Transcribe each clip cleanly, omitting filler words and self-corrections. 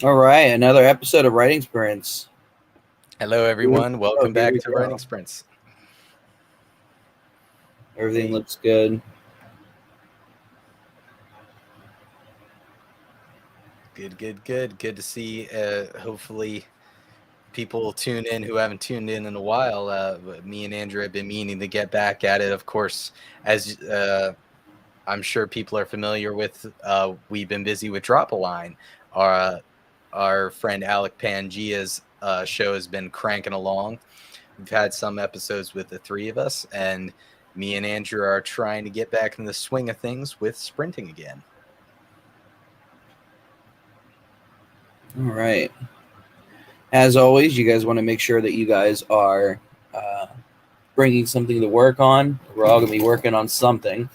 All right, another episode of Writing Sprints. Hello, Here we everyone. go. Welcome Here back we to go. Writing Sprints. Everything Hey, looks good. good to see. Hopefully, people tune in who haven't tuned in a while. Me and Andrew have been meaning to get back at it. Of course, as I'm sure people are familiar with, we've been busy with Drop a Line. Our friend Alec Pangea's show has been cranking along. We've had some episodes with the three of us, and me and Andrew are trying to get back in the swing of things with sprinting again. All right. As always, you guys want to make sure that you guys are bringing something to work on. We're all going to be working on something.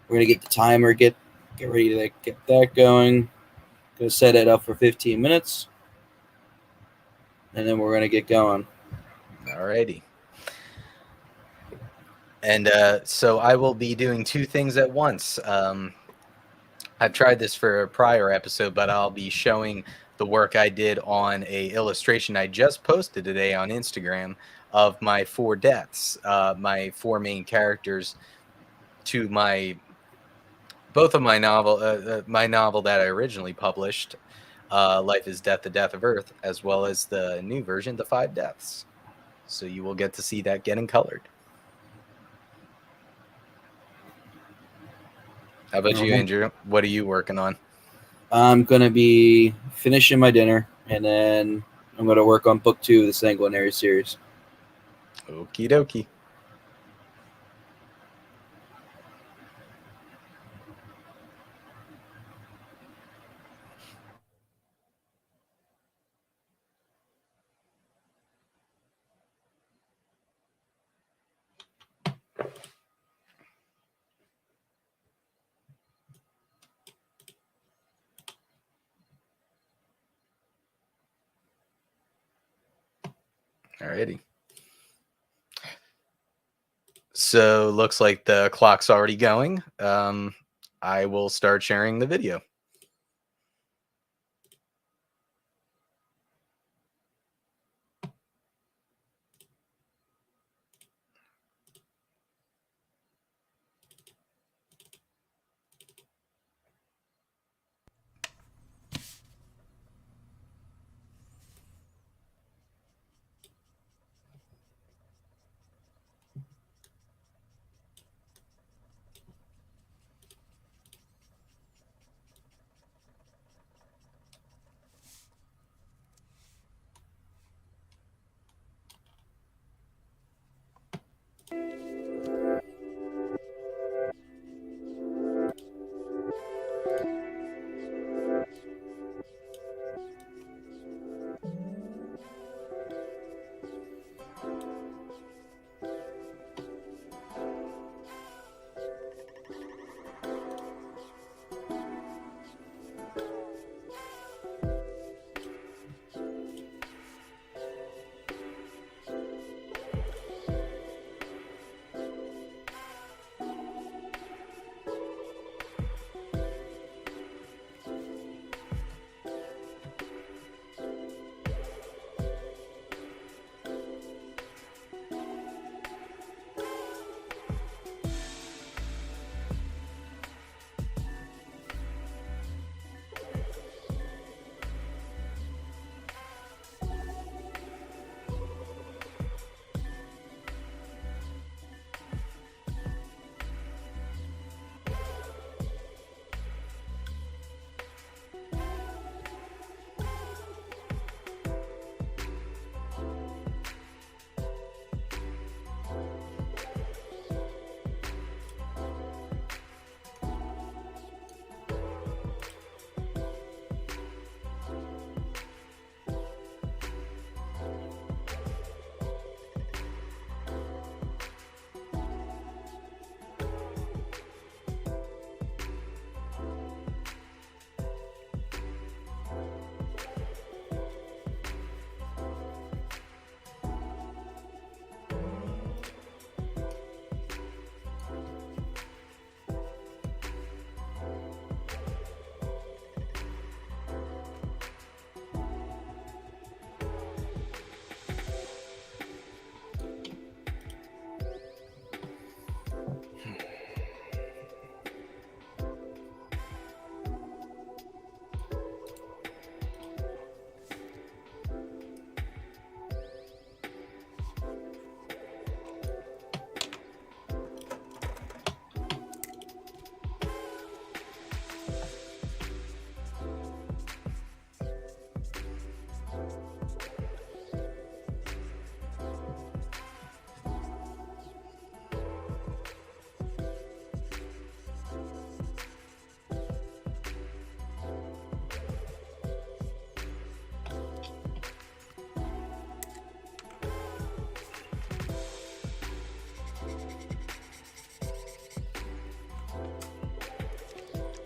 We're going to get the timer, get ready to get that going. Going to set it up for 15 minutes, and then we're going to get going. Alrighty. And so I will be doing two things at once. I've tried this for a prior episode, but I'll be showing the work I did on a illustration I just posted today on Instagram of my four deaths, my four main characters to both of my novel that I originally published, Life is Death, the Death of Earth, as well as the new version, The Five Deaths. So you will get to see that getting colored. How about All you, right. Andrew? What are you working on? I'm going to be finishing my dinner, and then I'm going to work on book 2 of the Sanguinary series. Okie dokie. Alrighty. So looks like the clock's already going. I will start sharing the video.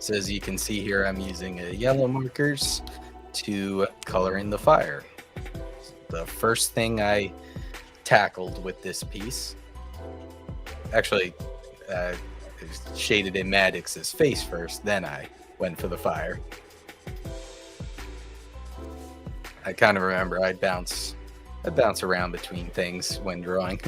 So as you can see here, I'm using yellow markers to color in the fire. The first thing I tackled with this piece, actually shaded in Maddox's face first, then I went for the fire. I kind of remember I'd bounce around between things when drawing.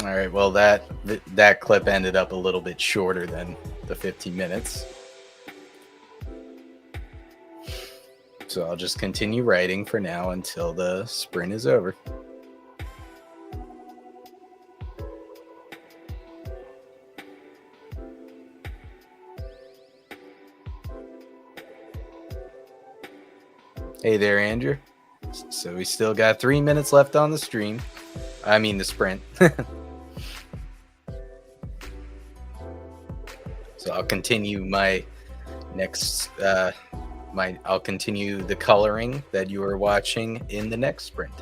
All right. Well, that clip ended up a little bit shorter than the 15 minutes. So I'll just continue writing for now until the sprint is over. Hey there, Andrew. So we still got 3 minutes left on the stream. I mean the sprint. So I'll continue my next I'll continue the coloring that you are watching in the next sprint.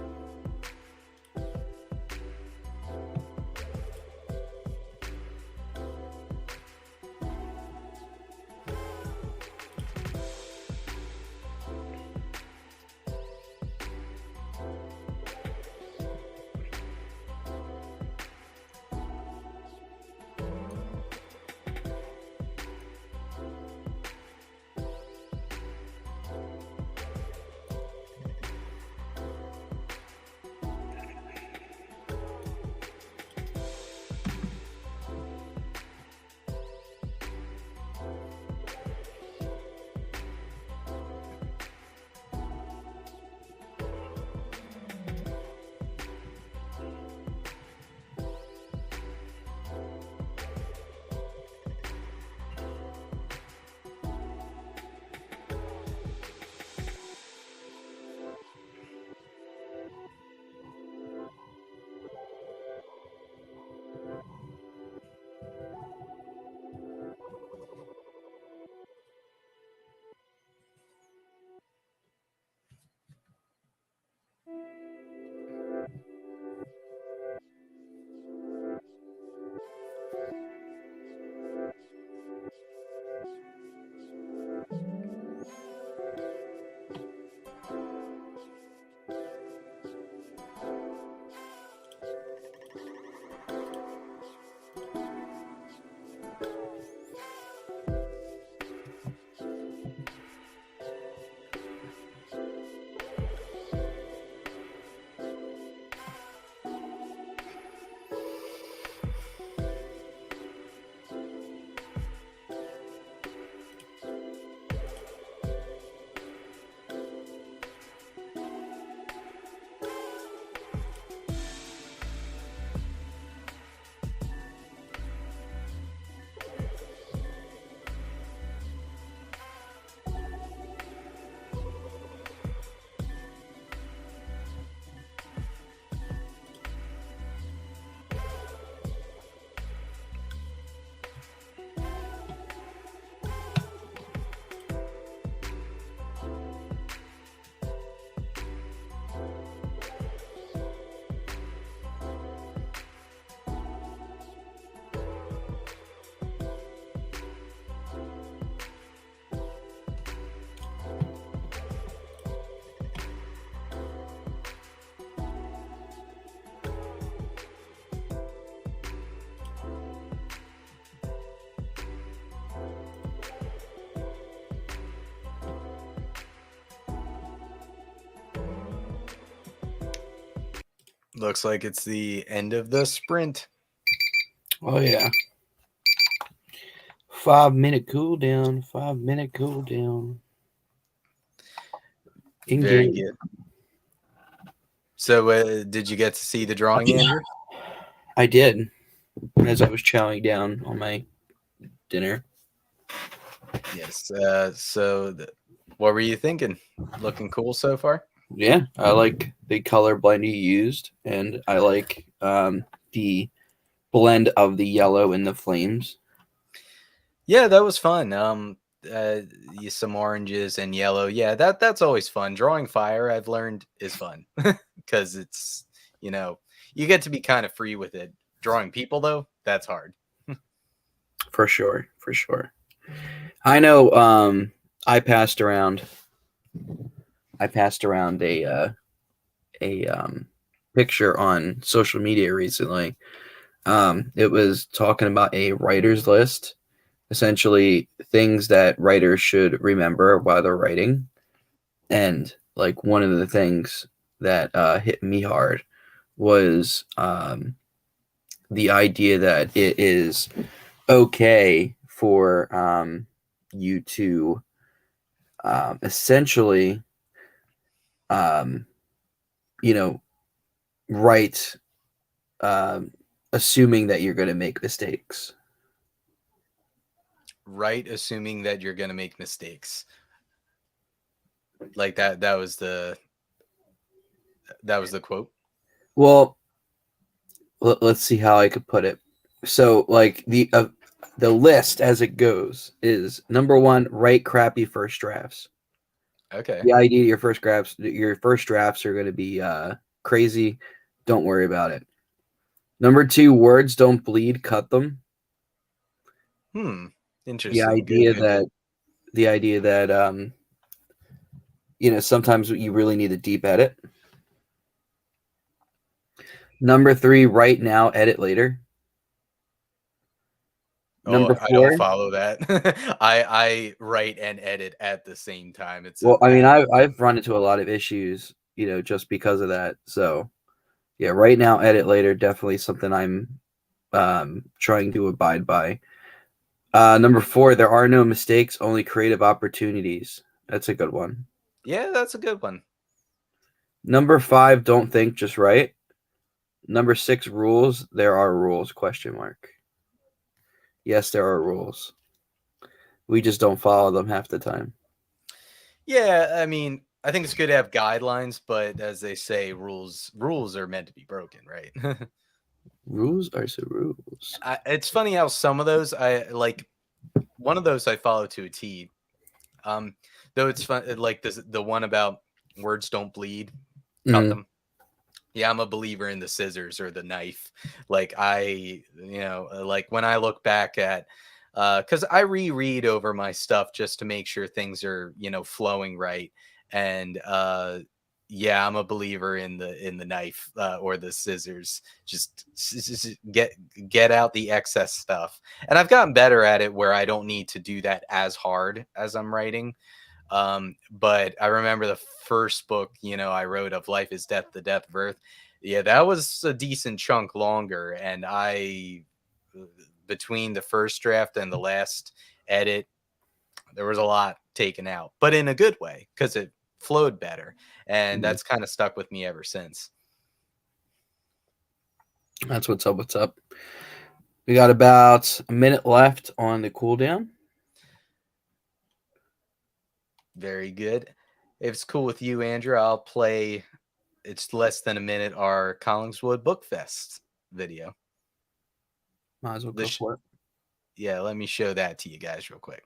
Looks like it's the end of the sprint. Oh, yeah. 5-minute cooldown. 5-minute cooldown. Very good. So did you get to see the drawing, Andrew? I did, as I was chowing down on my dinner. Yes. What were you thinking? Looking cool so far? Yeah, I like the color blend you used, and I like the blend of the yellow and the flames. Yeah, that was fun. Some oranges and yellow. Yeah, that's always fun. Drawing fire, I've learned, is fun because it's, you get to be kind of free with it. Drawing people, though, that's hard. For sure. I know. I passed around a picture on social media recently. It was talking about a writer's list, essentially things that writers should remember while they're writing. And like one of the things that hit me hard was the idea that it is okay for you to essentially, um, write, assuming that you're going to make mistakes. Right, assuming that you're going to make mistakes. Like that was the quote. Well, let's see how I could put it. So, like the list as it goes is number one, write crappy first drafts. Okay. The idea your first drafts are going to be crazy. Don't worry about it. Number two, words don't bleed. Cut them. Interesting. The idea that sometimes you really need a deep edit. Number three, write now, edit later. Number I four, don't follow that. I write and edit at the same time. I've run into a lot of issues, just because of that. So, yeah, right now, edit later, definitely something I'm trying to abide by. Number four, there are no mistakes, only creative opportunities. That's a good one. Yeah, that's a good one. Number five, don't think, just write. Number six, rules. There are rules, ? Yes, there are rules. We just don't follow them half the time. Yeah, I mean, I think it's good to have guidelines, but as they say, rules are meant to be broken, right? Rules are so rules. It's funny how some of those I like. One of those I follow to a T. Though it's fun, like the one about words don't bleed, cut them. Yeah, I'm a believer in the scissors or the knife. Like like when I look back at, because I reread over my stuff just to make sure things are, flowing right. And yeah, I'm a believer in the knife or the scissors. Just get out the excess stuff. And I've gotten better at it where I don't need to do that as hard as I'm writing. But I remember the first book, I wrote of Life is Death, the Death of Earth. Yeah, that was a decent chunk longer. And between the first draft and the last edit, there was a lot taken out, but in a good way because it flowed better. And that's kind of stuck with me ever since. That's what's up. What's up? We got about a minute left on the cooldown. Very good. If it's cool with you, Andrew, I'll play. It's less than a minute. Our Collingswood Book Fest video. Might as well go for it. Yeah, let me show that to you guys real quick.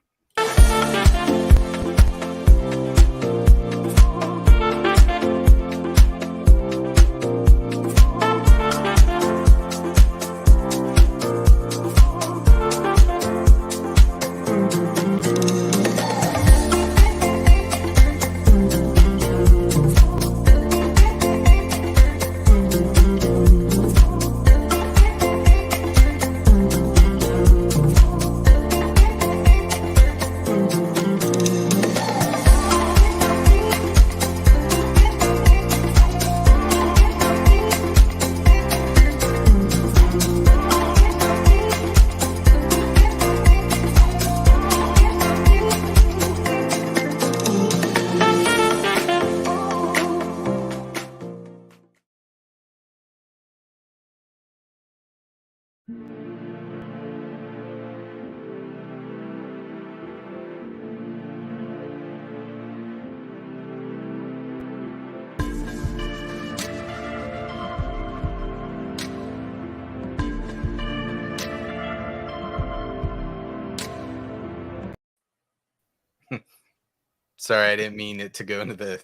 Sorry, I didn't mean it to go into the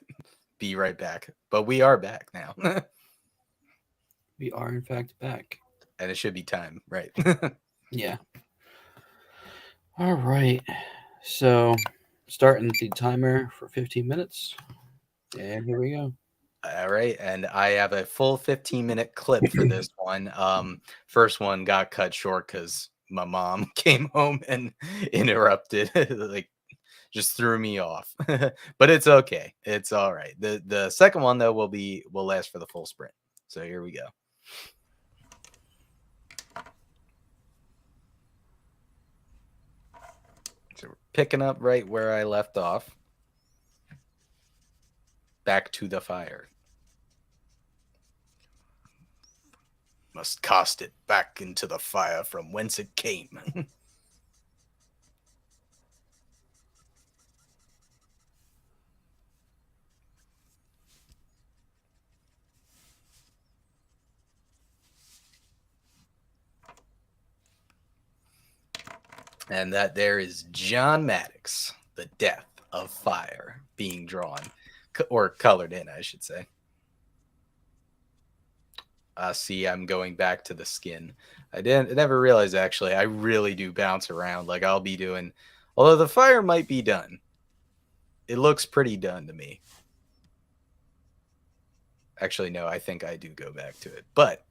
be right back, but we are back now. We are, in fact, back. And it should be time, right? Yeah. All right. So, starting the timer for 15 minutes. And here we go. All right. And I have a full 15-minute clip for this one. First one got cut short because my mom came home and interrupted, like just threw me off. But it's okay. It's all right. The second one, though, will last for the full sprint. So here we go. So we're picking up right where I left off. Back to the fire. Must cast it back into the fire from whence it came. And that there is John Maddox, the Death of Fire, being drawn, or colored in, I should say. See, I'm going back to the skin. I never realized, actually, I really do bounce around. Like, I'll be doing, although the fire might be done. It looks pretty done to me. Actually, no, I think I do go back to it. But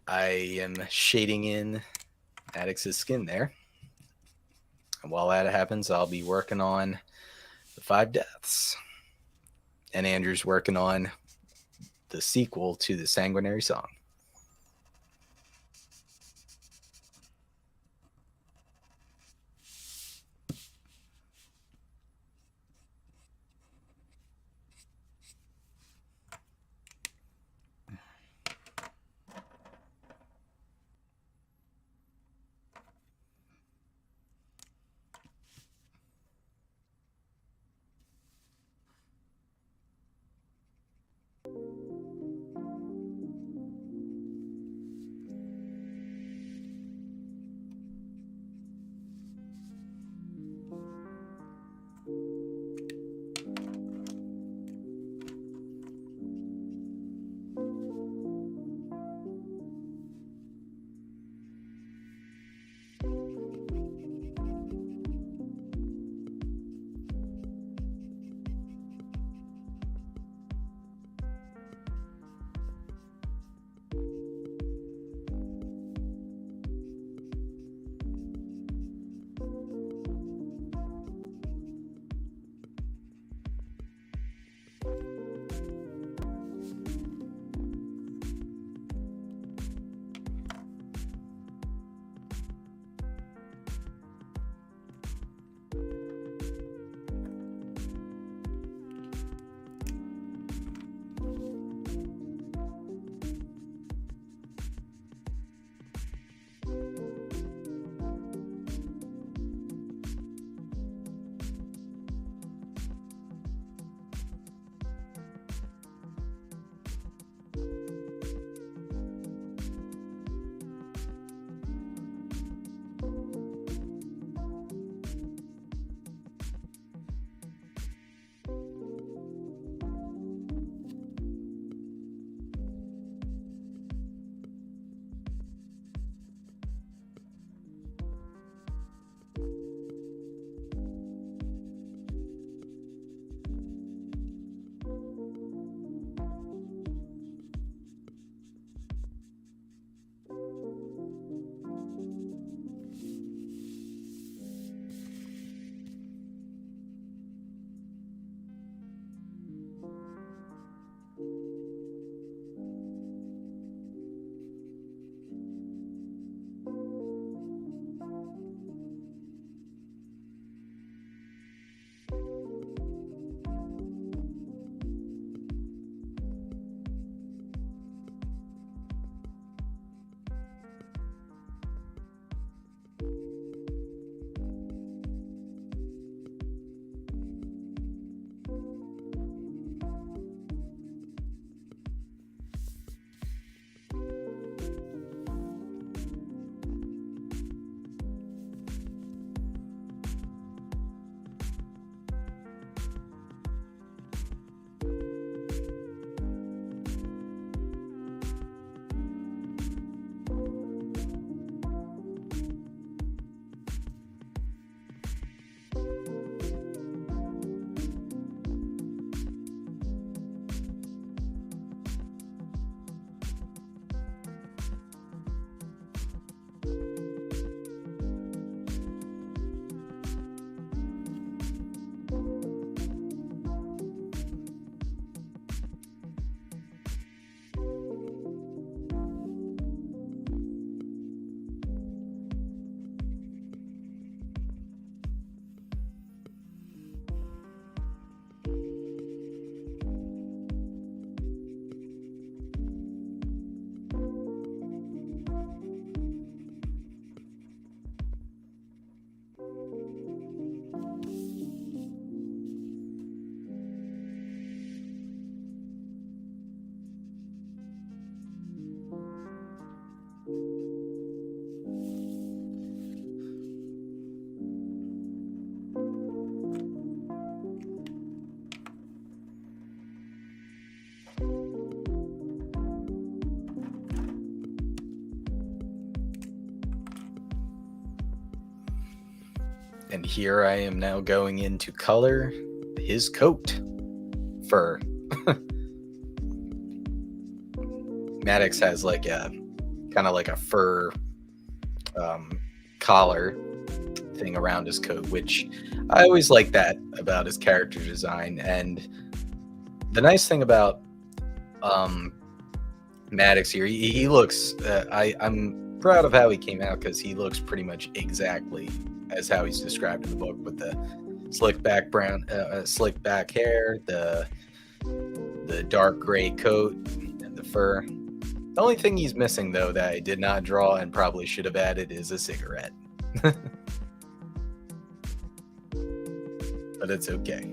I am shading in Maddox's skin there. And while that happens, I'll be working on the 5 Deaths. And Andrew's working on the sequel to the Sanguinary Song. And here I am now going in to color his coat. Fur. Maddox has like a kind of like a fur collar thing around his coat, which I always like that about his character design. And the nice thing about Maddox here, he looks, I'm proud of how he came out, because he looks pretty much exactly as how he's described in the book, with the slick back hair, the dark gray coat, and the fur. The only thing he's missing, though, that I did not draw and probably should have added, is a cigarette. But it's okay.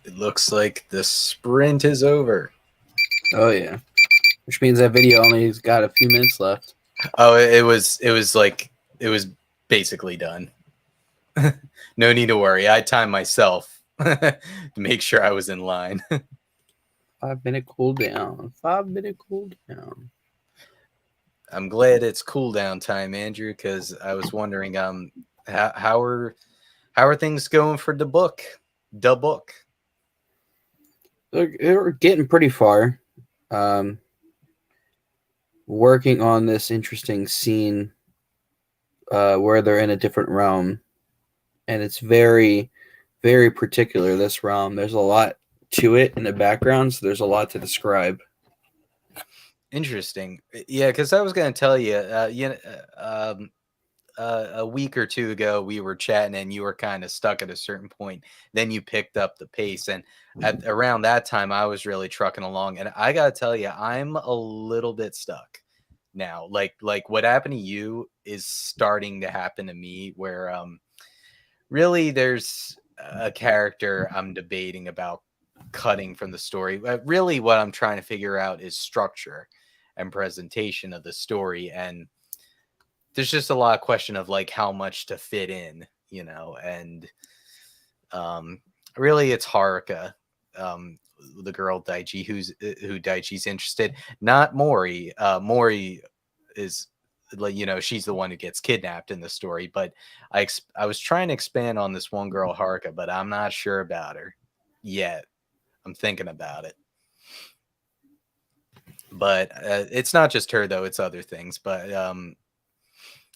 It looks like the sprint is over. Oh yeah, which means that video only's got a few minutes left. Oh, it was basically done. No need to worry. I timed myself to make sure I was in line. 5 minute cooldown. 5 minute cooldown. I'm glad it's cooldown time, Andrew, because I was wondering, how are things going for the book? The book. They're getting pretty far. Working on this interesting scene where they're in a different realm, and it's very, very particular. This realm, there's a lot to it in the background, so there's a lot to describe. Interesting. Yeah, because I was going to tell you, a week or two ago, we were chatting and you were kind of stuck at a certain point. Then you picked up the pace. And at around that time, I was really trucking along. And I got to tell you, I'm a little bit stuck now. Like what happened to you is starting to happen to me, where really there's a character I'm debating about cutting from the story. Really, what I'm trying to figure out is structure and presentation of the story. And there's just a lot of question of like how much to fit in, and really it's Haruka, the girl Daichi, who Daichi's interested, not Mori. Mori is like, she's the one who gets kidnapped in the story, but I was trying to expand on this one girl Haruka, but I'm not sure about her yet. I'm thinking about it. But it's not just her though, it's other things. But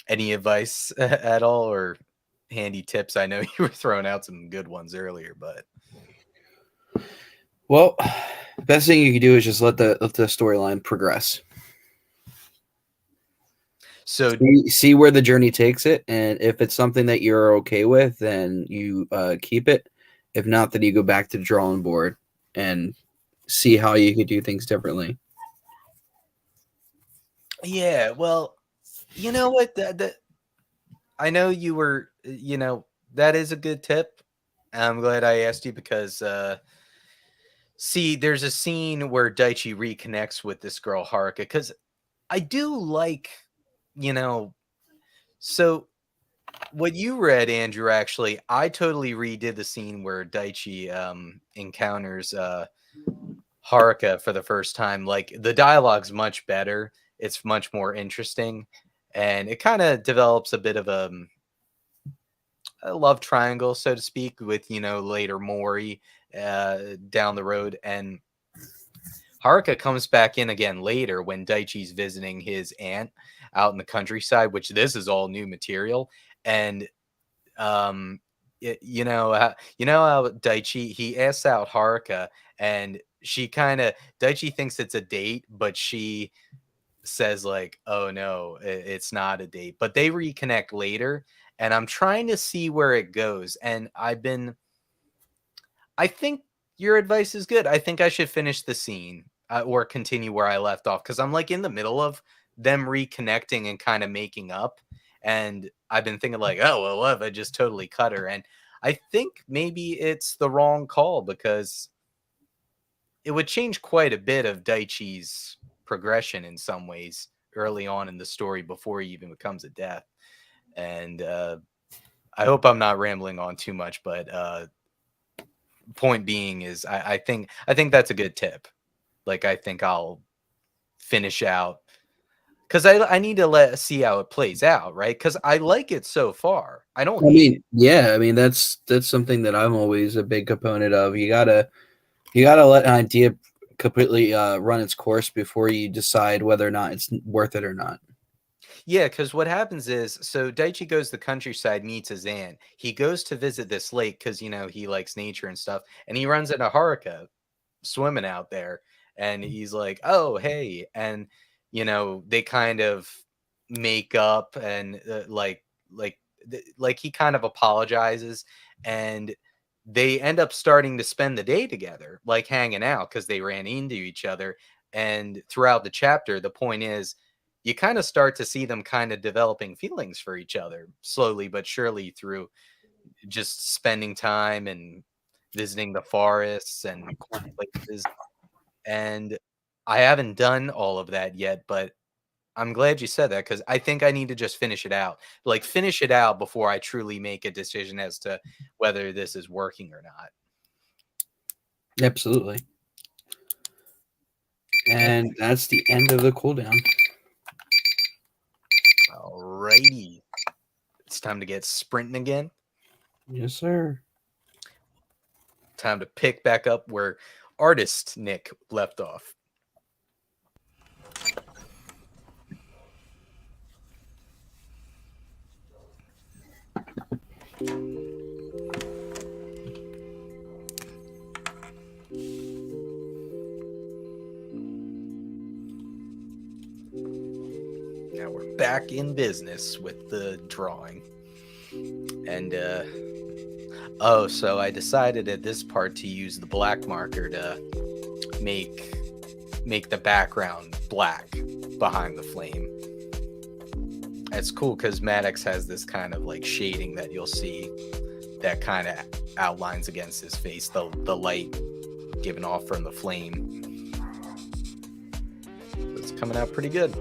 any advice at all, or handy tips? I know you were throwing out some good ones earlier, but Well, best thing you can do is just let the storyline progress. So see where the journey takes it, and if it's something that you're okay with, then you keep it. If not, then you go back to the drawing board and see how you could do things differently. yeah, well, you know what? I know you were, that is a good tip. I'm glad I asked you because, see, there's a scene where Daichi reconnects with this girl Haruka because I do like, so what you read, Andrew, actually, I totally redid the scene where Daichi encounters Haruka for the first time. Like the dialogue's much better. It's much more interesting. And it kind of develops a bit of a love triangle, so to speak, with, later Mori down the road. And Haruka comes back in again later when Daichi's visiting his aunt out in the countryside, which this is all new material. And you know how Daichi, he asks out Haruka, and she kind of, Daichi thinks it's a date, but she says like, oh no, it's not a date. But they reconnect later, and I'm trying to see where it goes. And I think your advice is good. I think I should finish the scene, or continue where I left off, because I'm like in the middle of them reconnecting and kind of making up. And I've been thinking like, oh, well, what if I just totally cut her? And I think maybe it's the wrong call, because it would change quite a bit of Daichi's progression in some ways early on in the story before he even becomes a death. And I hope I'm not rambling on too much, but point being is I think that's a good tip. Like I think I'll finish out, because I need to see how it plays out, right? Because I like it so far. I don't hate it. Yeah, I mean that's something that I'm always a big component of. You gotta let an idea completely run its course before you decide whether or not it's worth it or not. Yeah, because what happens is, so Daichi goes to the countryside, meets his aunt. He goes to visit this lake because, he likes nature and stuff. And he runs into Haruka swimming out there. And he's like, oh, hey. And, they kind of make up, and like he kind of apologizes. And they end up starting to spend the day together, like hanging out, because they ran into each other. And throughout the chapter, the point is, you kind of start to see them kind of developing feelings for each other slowly but surely through just spending time and visiting the forests and cool places. And I haven't done all of that yet, but I'm glad you said that because I think I need to just finish it out. Like, finish it out before I truly make a decision as to whether this is working or not. Absolutely. And that's the end of the cooldown. Alrighty. It's time to get sprinting again. Yes, sir. Time to pick back up where artist Nick left off. Now we're back in business with the drawing. And oh, so I decided at this part to use the black marker to make the background black behind the flame. It's cool because Maddox has this kind of like shading that you'll see that kind of outlines against his face, the light given off from the flame. It's coming out pretty good.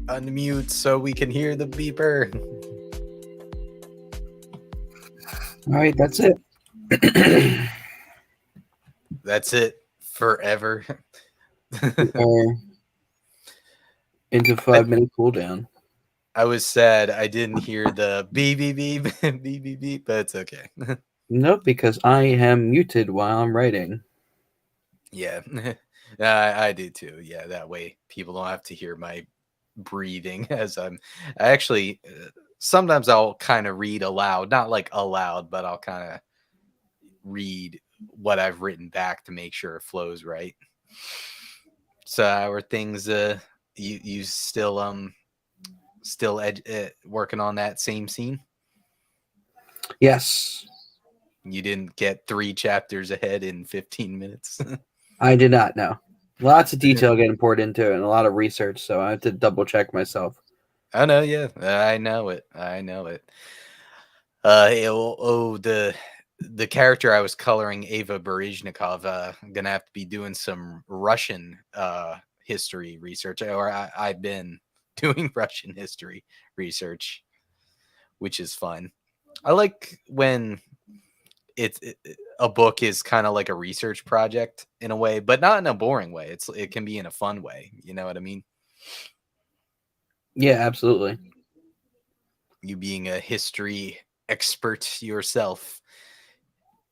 unmute so we can hear the beeper. All right, that's it. That's it forever. Or into 5-minute cooldown. I was sad I didn't hear the beep beep beep beep beep beep, but it's okay. Nope, because I am muted while I'm writing. Yeah, I do too. Yeah, that way people don't have to hear my breathing as I actually sometimes I'll kind of read aloud, not like aloud, but I'll kind of read what I've written back to make sure it flows right. So are things you still working on that same scene? Yes. You didn't get 3 chapters ahead in 15 minutes. I did not know. Lots of detail getting poured into it and a lot of research, so I have to double check myself. Oh no, yeah, I know it. I know it. The character I was coloring, Ava Baryshnikov, gonna have to be doing some Russian history research, or I've been doing Russian history research, which is fun. I like when a book is kind of like a research project in a way, but not in a boring way. It can be in a fun way. You know what I mean? Yeah, absolutely. You being a history expert yourself,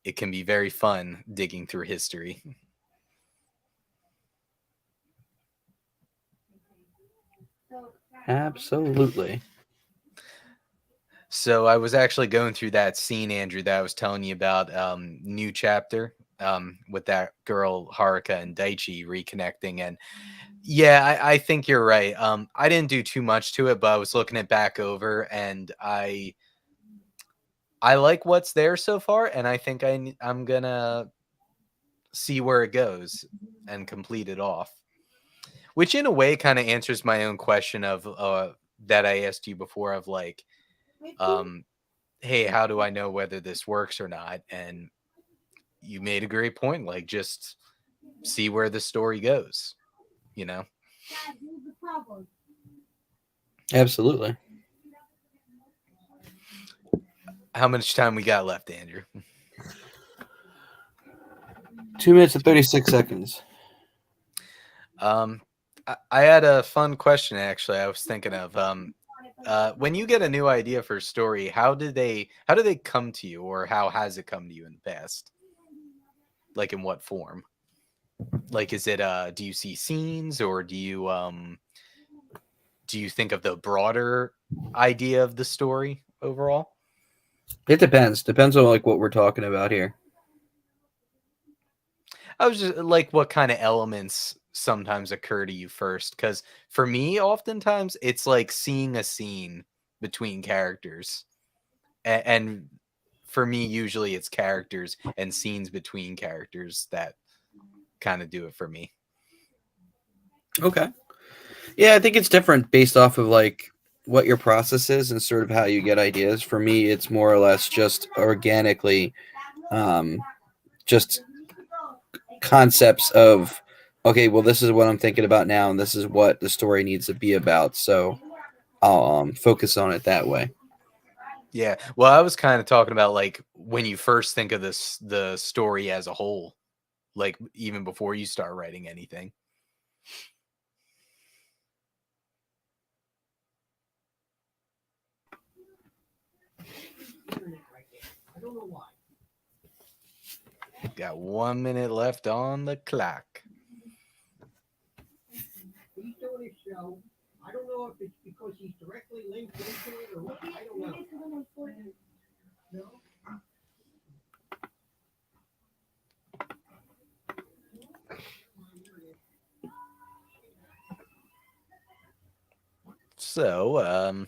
it can be very fun digging through history. Absolutely. So I was actually going through that scene, Andrew, that I was telling you about, new chapter, with that girl Haruka and Daichi reconnecting, and yeah, I think you're right. I didn't do too much to it, but I was looking it back over, and I like what's there so far, and I think I'm gonna see where it goes and complete it off. Which in a way kind of answers my own question of that I asked you before of like, um, hey, how do I know whether this works or not? And you made a great point, like just see where the story goes, you know? Absolutely. How much time we got left, Andrew? 2 minutes and 36 seconds. I had a fun question actually. I was thinking of when you get a new idea for a story, how do they come to you, or how has it come to you in the past? Like in what form? Like is it do you see scenes, or do you think of the broader idea of the story overall? It depends. Depends on like what we're talking about here. I was just like, what kind of elements sometimes occur to you first? Because for me, oftentimes it's like seeing a scene between characters, and for me, usually it's characters and scenes between characters that kind of do it for me. Okay. Yeah, I think it's different based off of like what your process is and sort of how you get ideas. For me, it's more or less just organically, um, just concepts of, okay, well, this is what I'm thinking about now, and this is what the story needs to be about. So I'll focus on it that way. Yeah. Well, I was kind of talking about like when you first think of the story as a whole, like even before you start writing anything. Got 1 minute left on the clock. He's doing his show. I don't know if it's because he's directly linked into it or what. I don't know. No? So,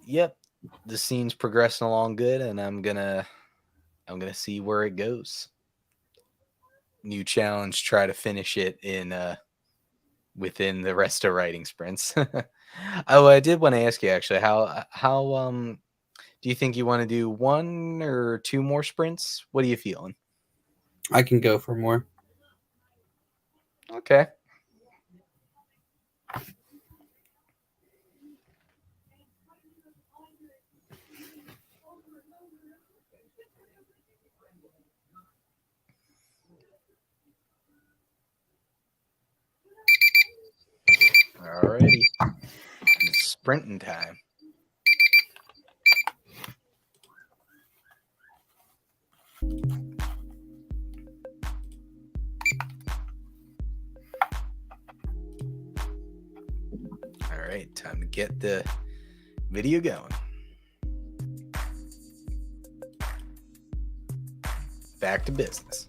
yep, the scene's progressing along good, and I'm gonna see where it goes. New challenge: try to finish it in within the rest of writing sprints. Oh, I did want to ask you actually, how do you think you want to do 1 or 2 more sprints? What are you feeling? I can go for more. Okay. Alrighty. It's sprinting time. All right, time to get the video going. Back to business.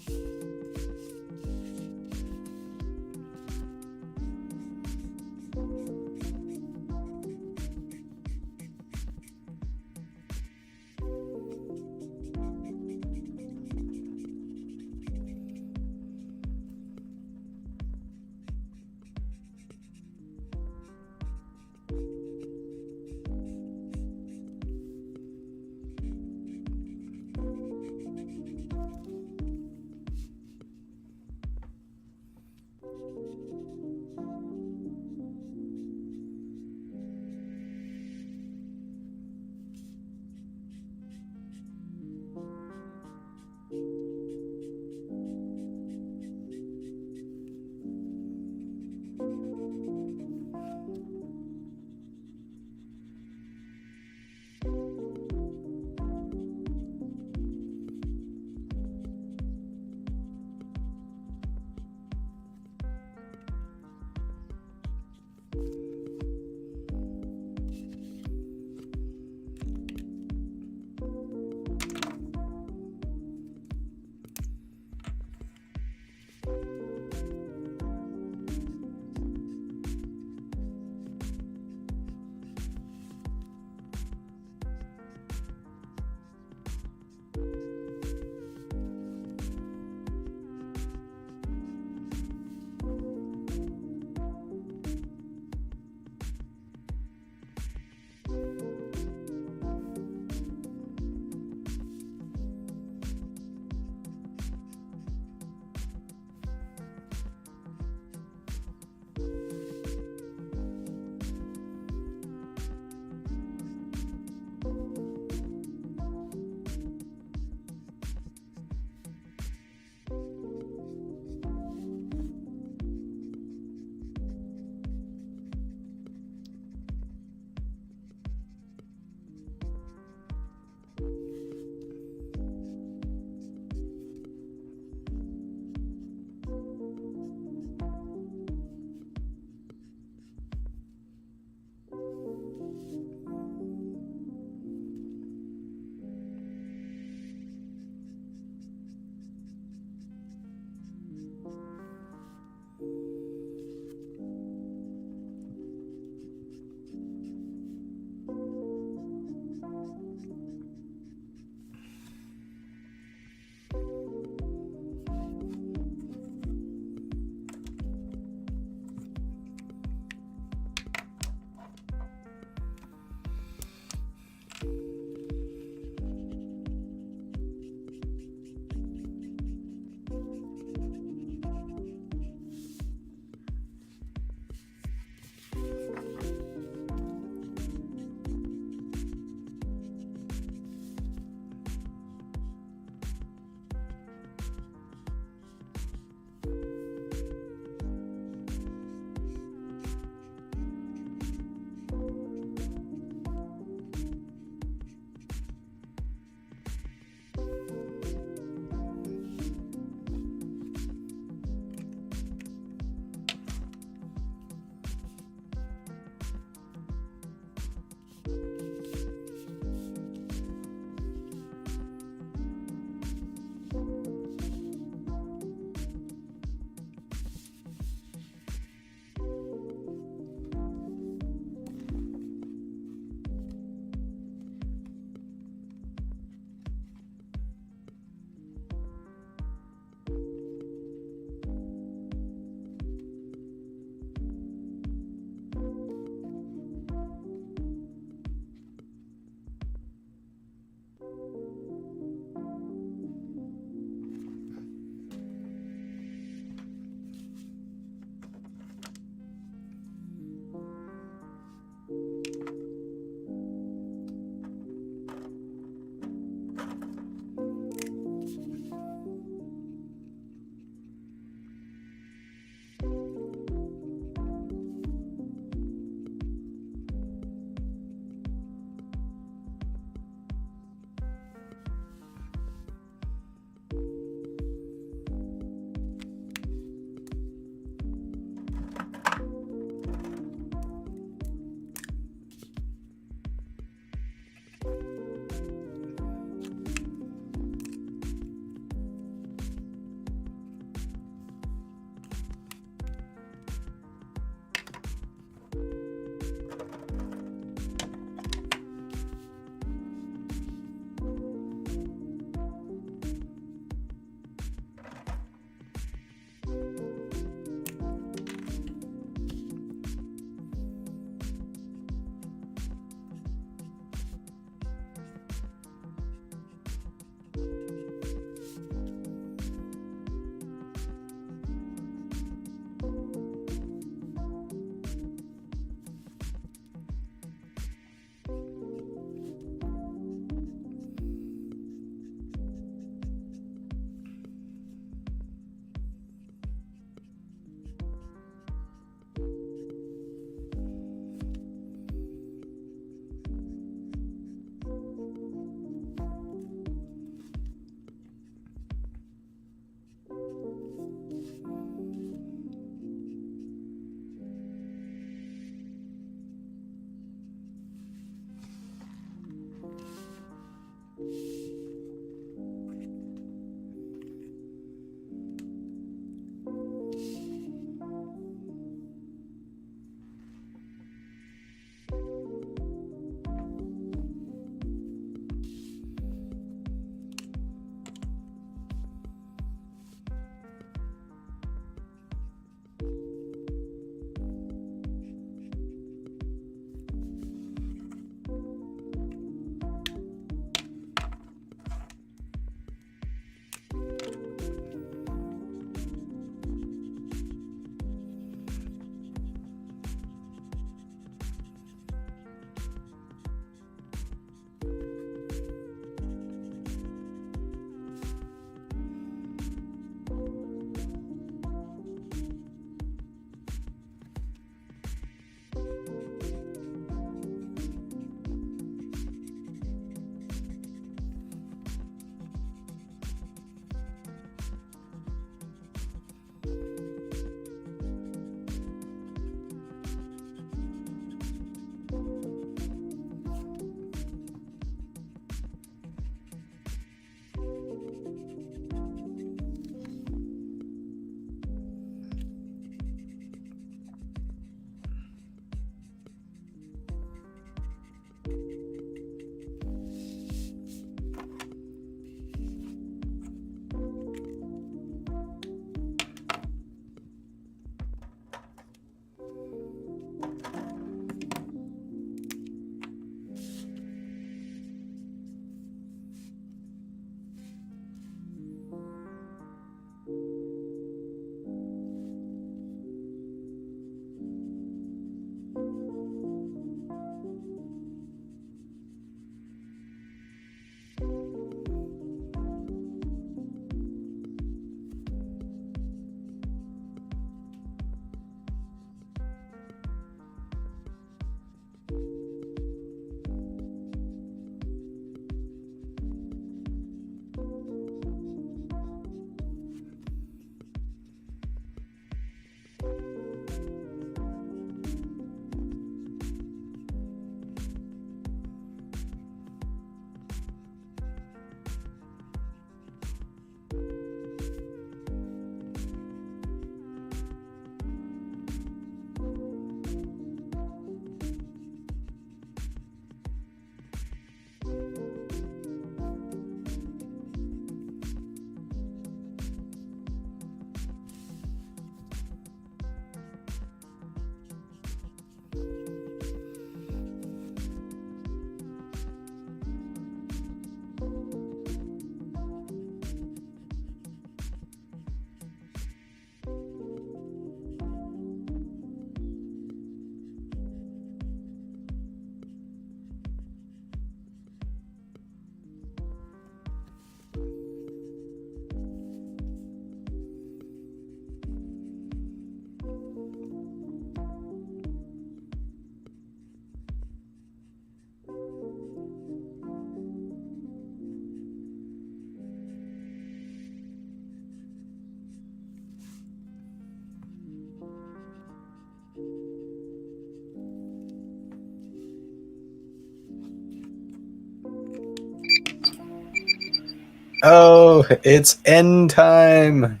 Oh, it's end time.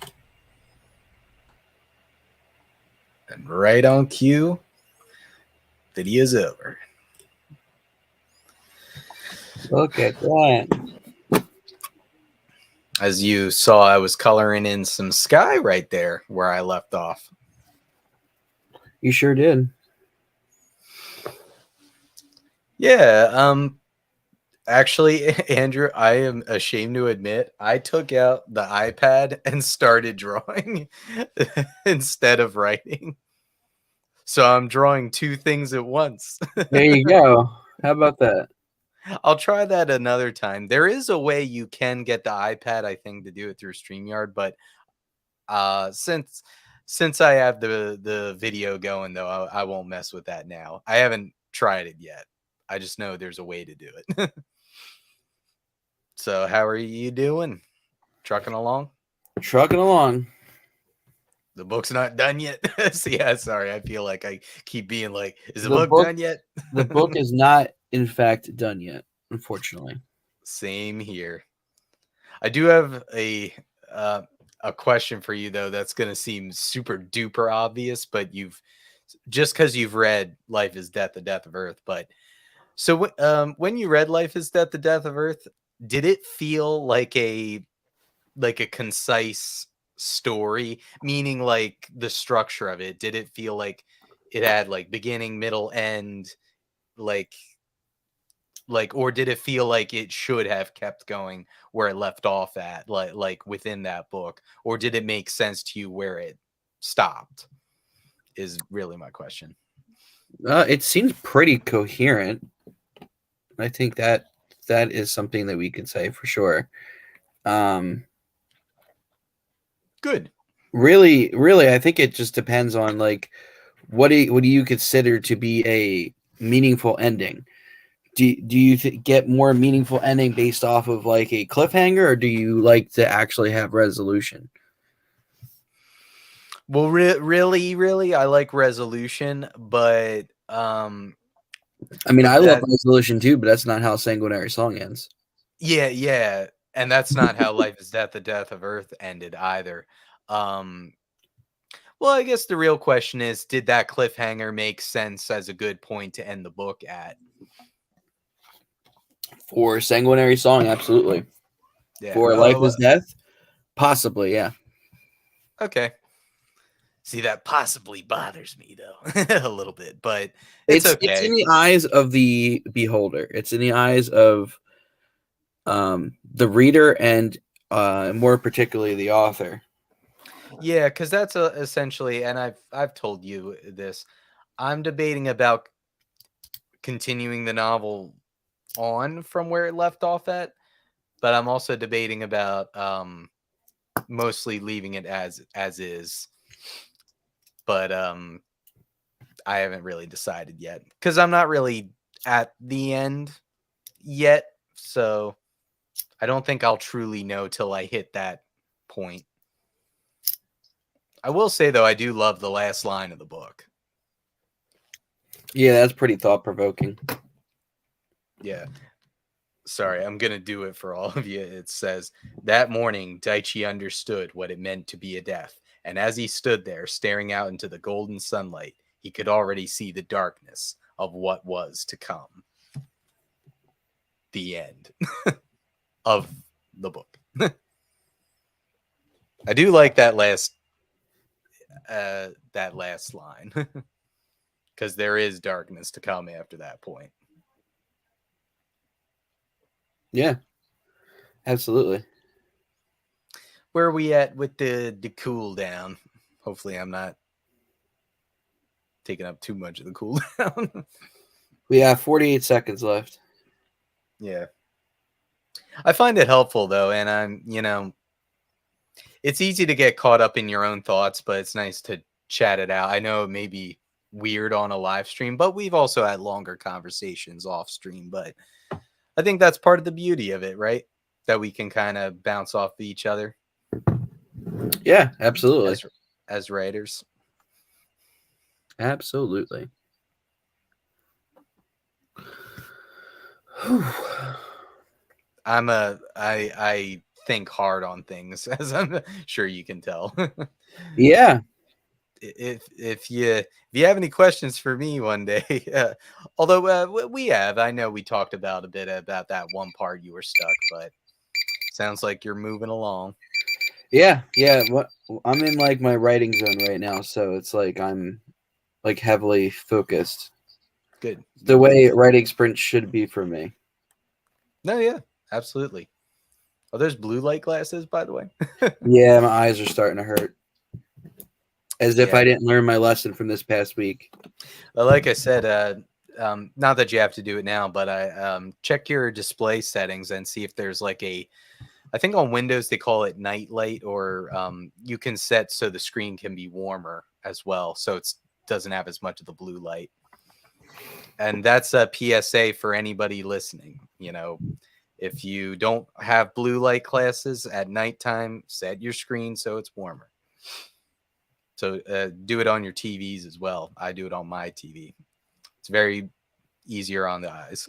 And right on cue, video's over. Look at that. As you saw, I was coloring in some sky right there where I left off. You sure did. Yeah, actually, Andrew, I am ashamed to admit I took out the iPad and started drawing instead of writing. So I'm drawing two things at once. There you go. How about that? I'll try that another time. There is a way you can get the iPad, I think, to do it through StreamYard, but since I have the video going though, I won't mess with that now. I haven't tried it yet. I just know there's a way to do it. So how are you doing? Trucking along? Trucking along. The book's not done yet. So, yeah, sorry. I feel like I keep being like, is the The book book- done yet? The book is not, in fact, done yet, unfortunately. Same here. I do have a question for you though that's going to seem super duper obvious, but you've just because you've read Life is Death, the Death of Earth. But so when you read Life is Death, the Death of Earth, did it feel like a concise story? Meaning like the structure of it, did it feel like it had like beginning, middle, end, like or did it feel like it should have kept going where it left off at, like within that book, or did it make sense to you where it stopped? Is really my question. It seems pretty coherent. I think that is something that we could say for sure. Good. Really, I think it just depends on like what do you consider to be a meaningful ending? Do you get more meaningful ending based off of like a cliffhanger, or do you like to actually have resolution? Well, really, I like resolution, but I mean, I love that, resolution too, but that's not how Sanguinary Song ends. yeah, and that's not how Life is Death, the Death of Earth ended either. Um, well, I guess the real question is, did that cliffhanger make sense as a good point to end the book at? For Sanguinary Song, absolutely. Yeah. For Life is Death, possibly, yeah. Okay. See, that possibly bothers me though a little bit, but it's okay. It's in the eyes of the beholder. It's in the eyes of the reader and more particularly the author. Yeah, because that's essentially, and I've told you this. I'm debating about continuing the novel on from where it left off at, but I'm also debating about mostly leaving it as is. But I haven't really decided yet because I'm not really at the end yet, so I don't think I'll truly know till I hit that point. I will say though, I do love the last line of the book. Yeah, that's pretty thought-provoking. Yeah. Sorry, I'm going to do it for all of you. It says, that morning, Daichi understood what it meant to be a death. And as he stood there, staring out into the golden sunlight, he could already see the darkness of what was to come. The end of the book. I do like that last line because there is darkness to come after that point. Yeah, absolutely. Where are we at with the cool down? Hopefully I'm not taking up too much of the cooldown. We have 48 seconds left. Yeah. I find it helpful though, and it's easy to get caught up in your own thoughts, but it's nice to chat it out. I know it may be weird on a live stream, but we've also had longer conversations off stream, but I think that's part of the beauty of it, right? That we can kind of bounce off of each other. Yeah, absolutely. As writers. Absolutely. I think hard on things, as I'm sure you can tell. Yeah. If you have any questions for me one day, although we have, I know we talked about a bit about that one part you were stuck, but sounds like you're moving along. Yeah. What I'm in like my writing zone right now, so it's like I'm like heavily focused. Good. The way writing sprints should be for me. No, yeah, absolutely. Oh, there's blue light glasses, by the way. Yeah, my eyes are starting to hurt. As if Yeah. I didn't learn my lesson from this past week. Like I said, not that you have to do it now, but I check your display settings and see if there's like I think on Windows they call it night light, or you can set so the screen can be warmer as well, so it doesn't have as much of the blue light. And that's a PSA for anybody listening. You know, if you don't have blue light classes at nighttime, set your screen so it's warmer. So do it on your TVs as well. I do it on my TV. It's very easier on the eyes.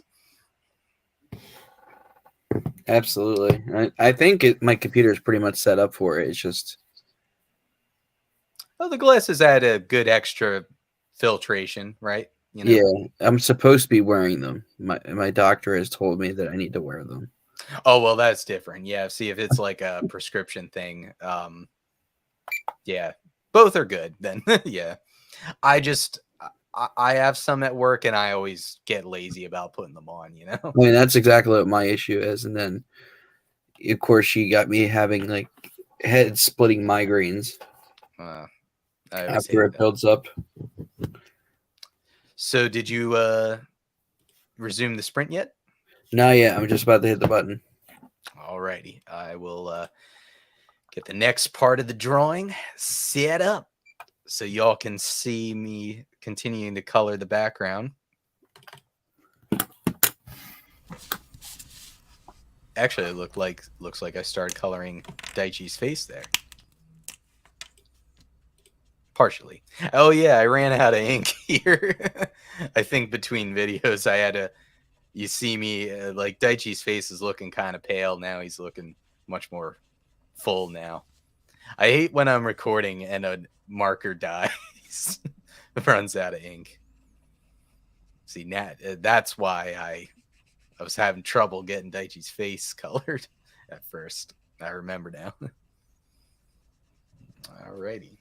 Absolutely. I think my computer is pretty much set up for it. It's just... Well, the glasses add a good extra filtration, right? You know? Yeah, I'm supposed to be wearing them. My doctor has told me that I need to wear them. Oh, well, that's different. Yeah, see if it's like a prescription thing. Yeah, both are good then. Yeah. I have some at work and I always get lazy about putting them on, you know? I mean, that's exactly what my issue is. And then, of course, she got me having like head splitting migraines after it builds up. So did you resume the sprint yet? Not yet. I'm just about to hit the button. Alrighty. I will get the next part of the drawing set up so y'all can see me continuing to color the background. Actually, it looks like I started coloring Daichi's face there. Partially. Oh yeah, I ran out of ink here. I think between videos I had to... You see me, like Daichi's face is looking kind of pale now. He's looking much more full now. I hate when I'm recording and a marker dies. Runs out of ink. See, that's why I was having trouble getting Daichi's face colored at first. I remember now. Alrighty.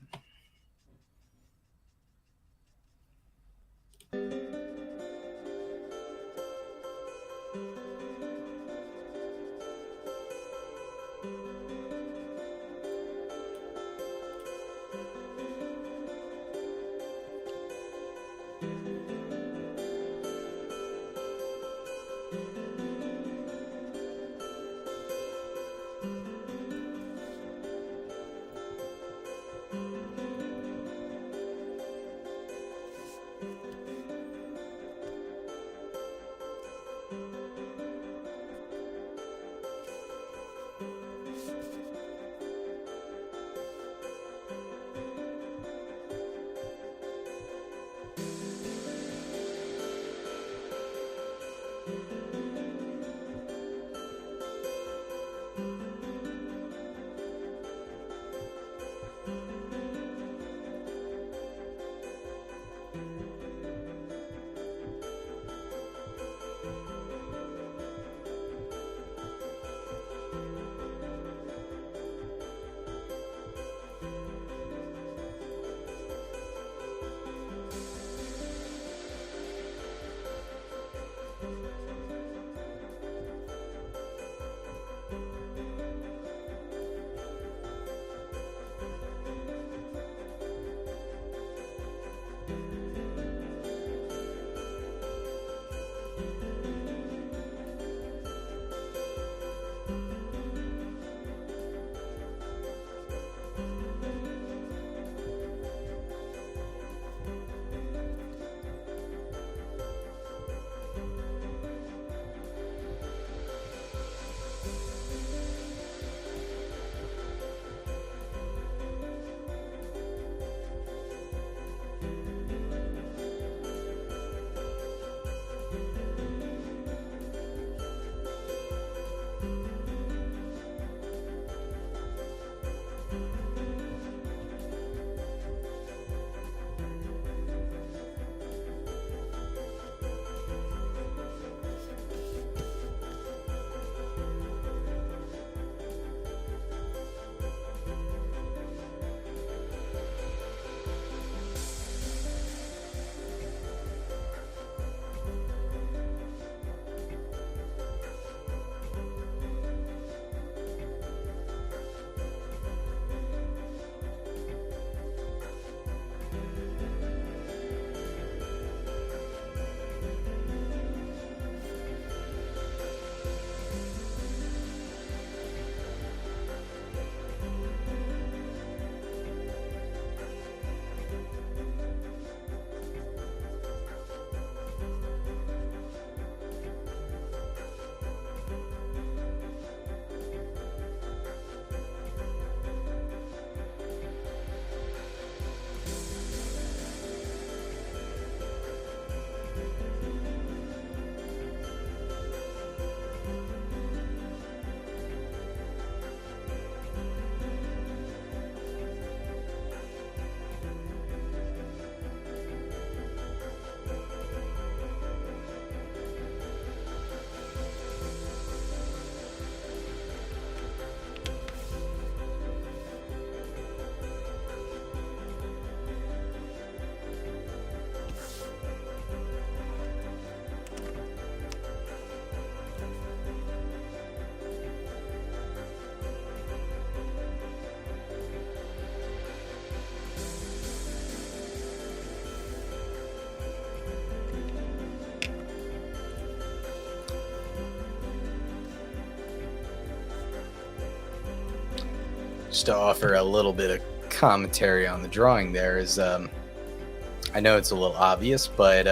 just to offer a little bit of commentary on the drawing there is, I know it's a little obvious, but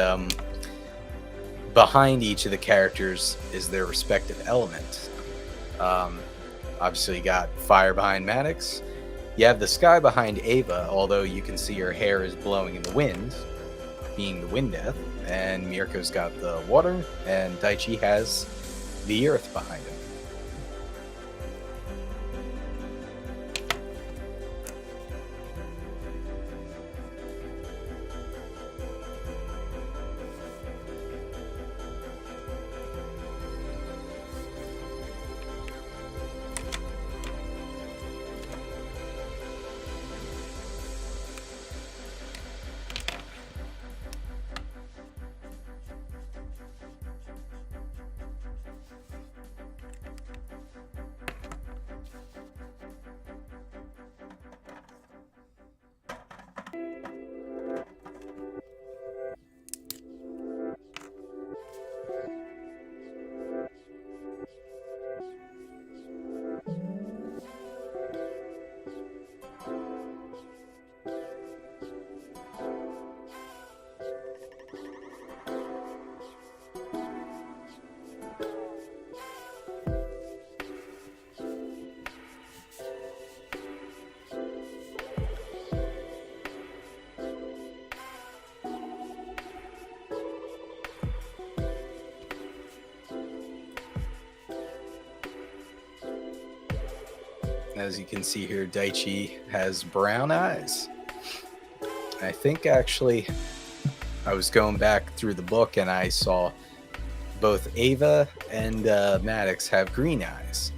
behind each of the characters is their respective element. Obviously, you got fire behind Maddox. You have the sky behind Ava, although you can see her hair is blowing in the wind, being the wind death. And Mirko's got the water, and Daichi has the earth behind him. As you can see here, Daichi has brown eyes. I think actually I was going back through the book and I saw both Ava and Maddox have green eyes.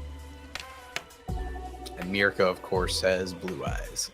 And Mirko, of course, has blue eyes.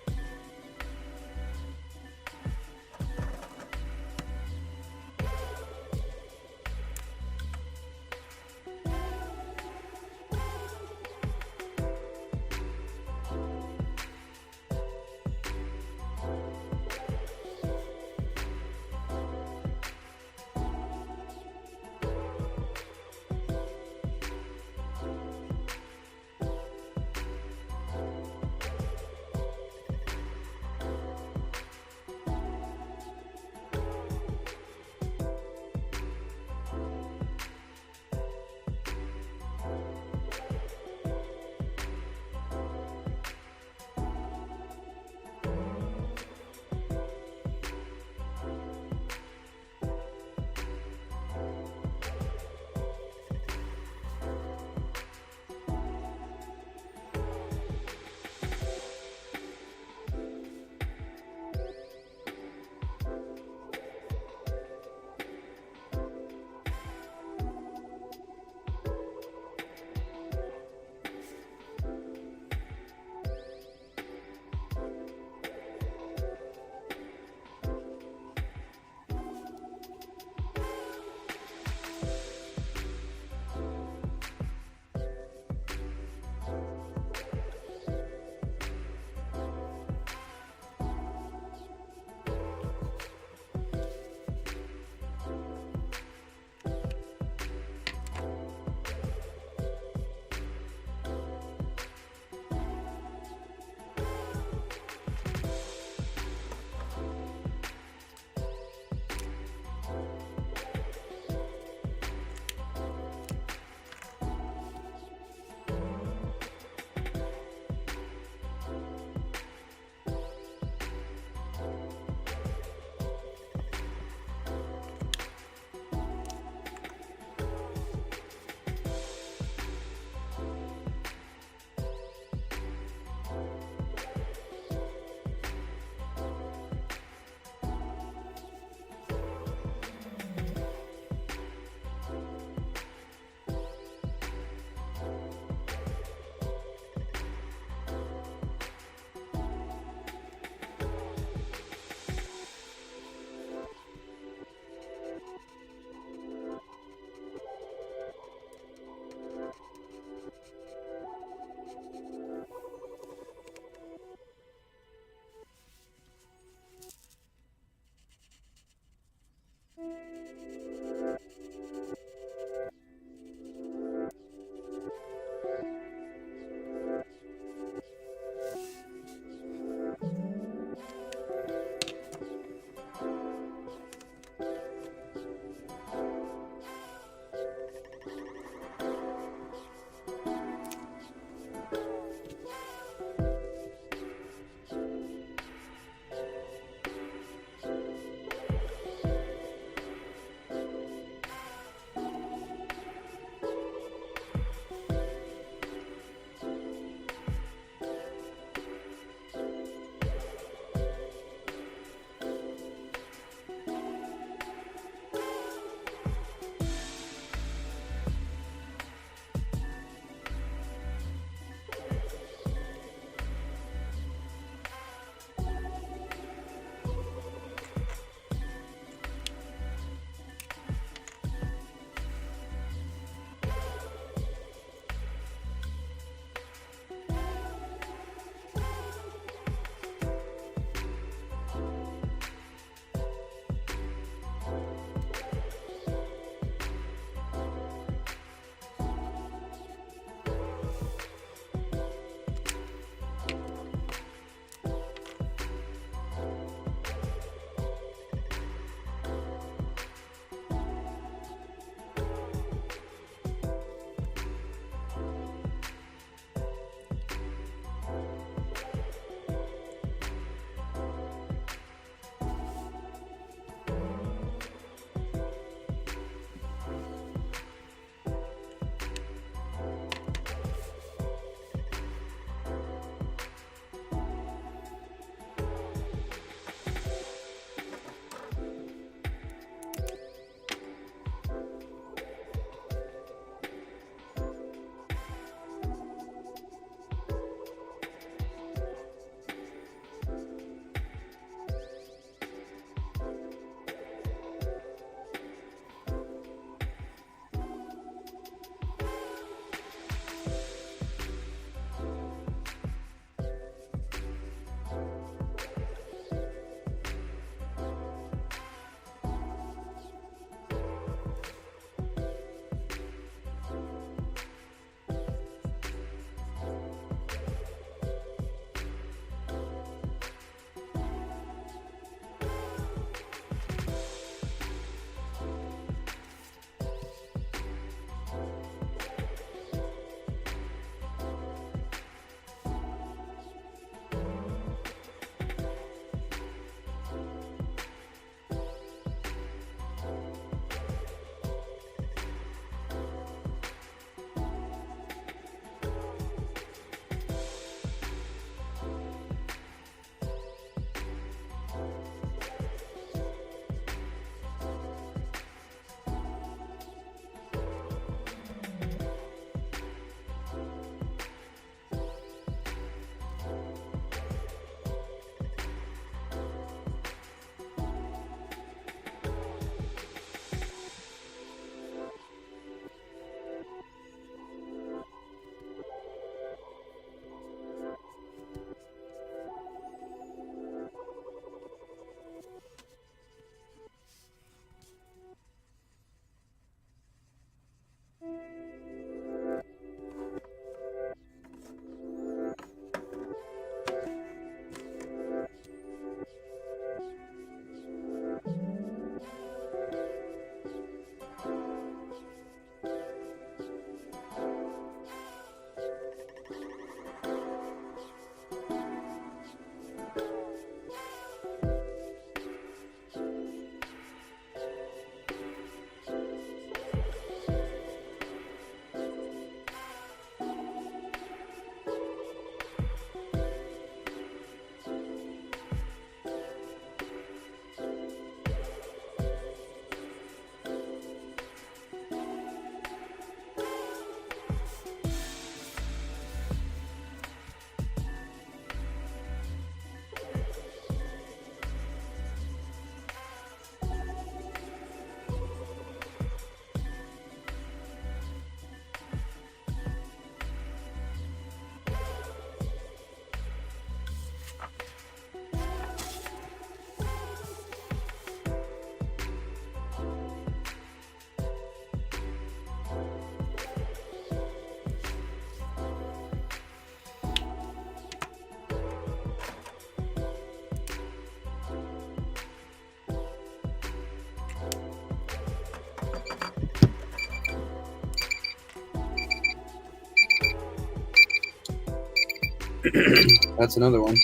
That's another one.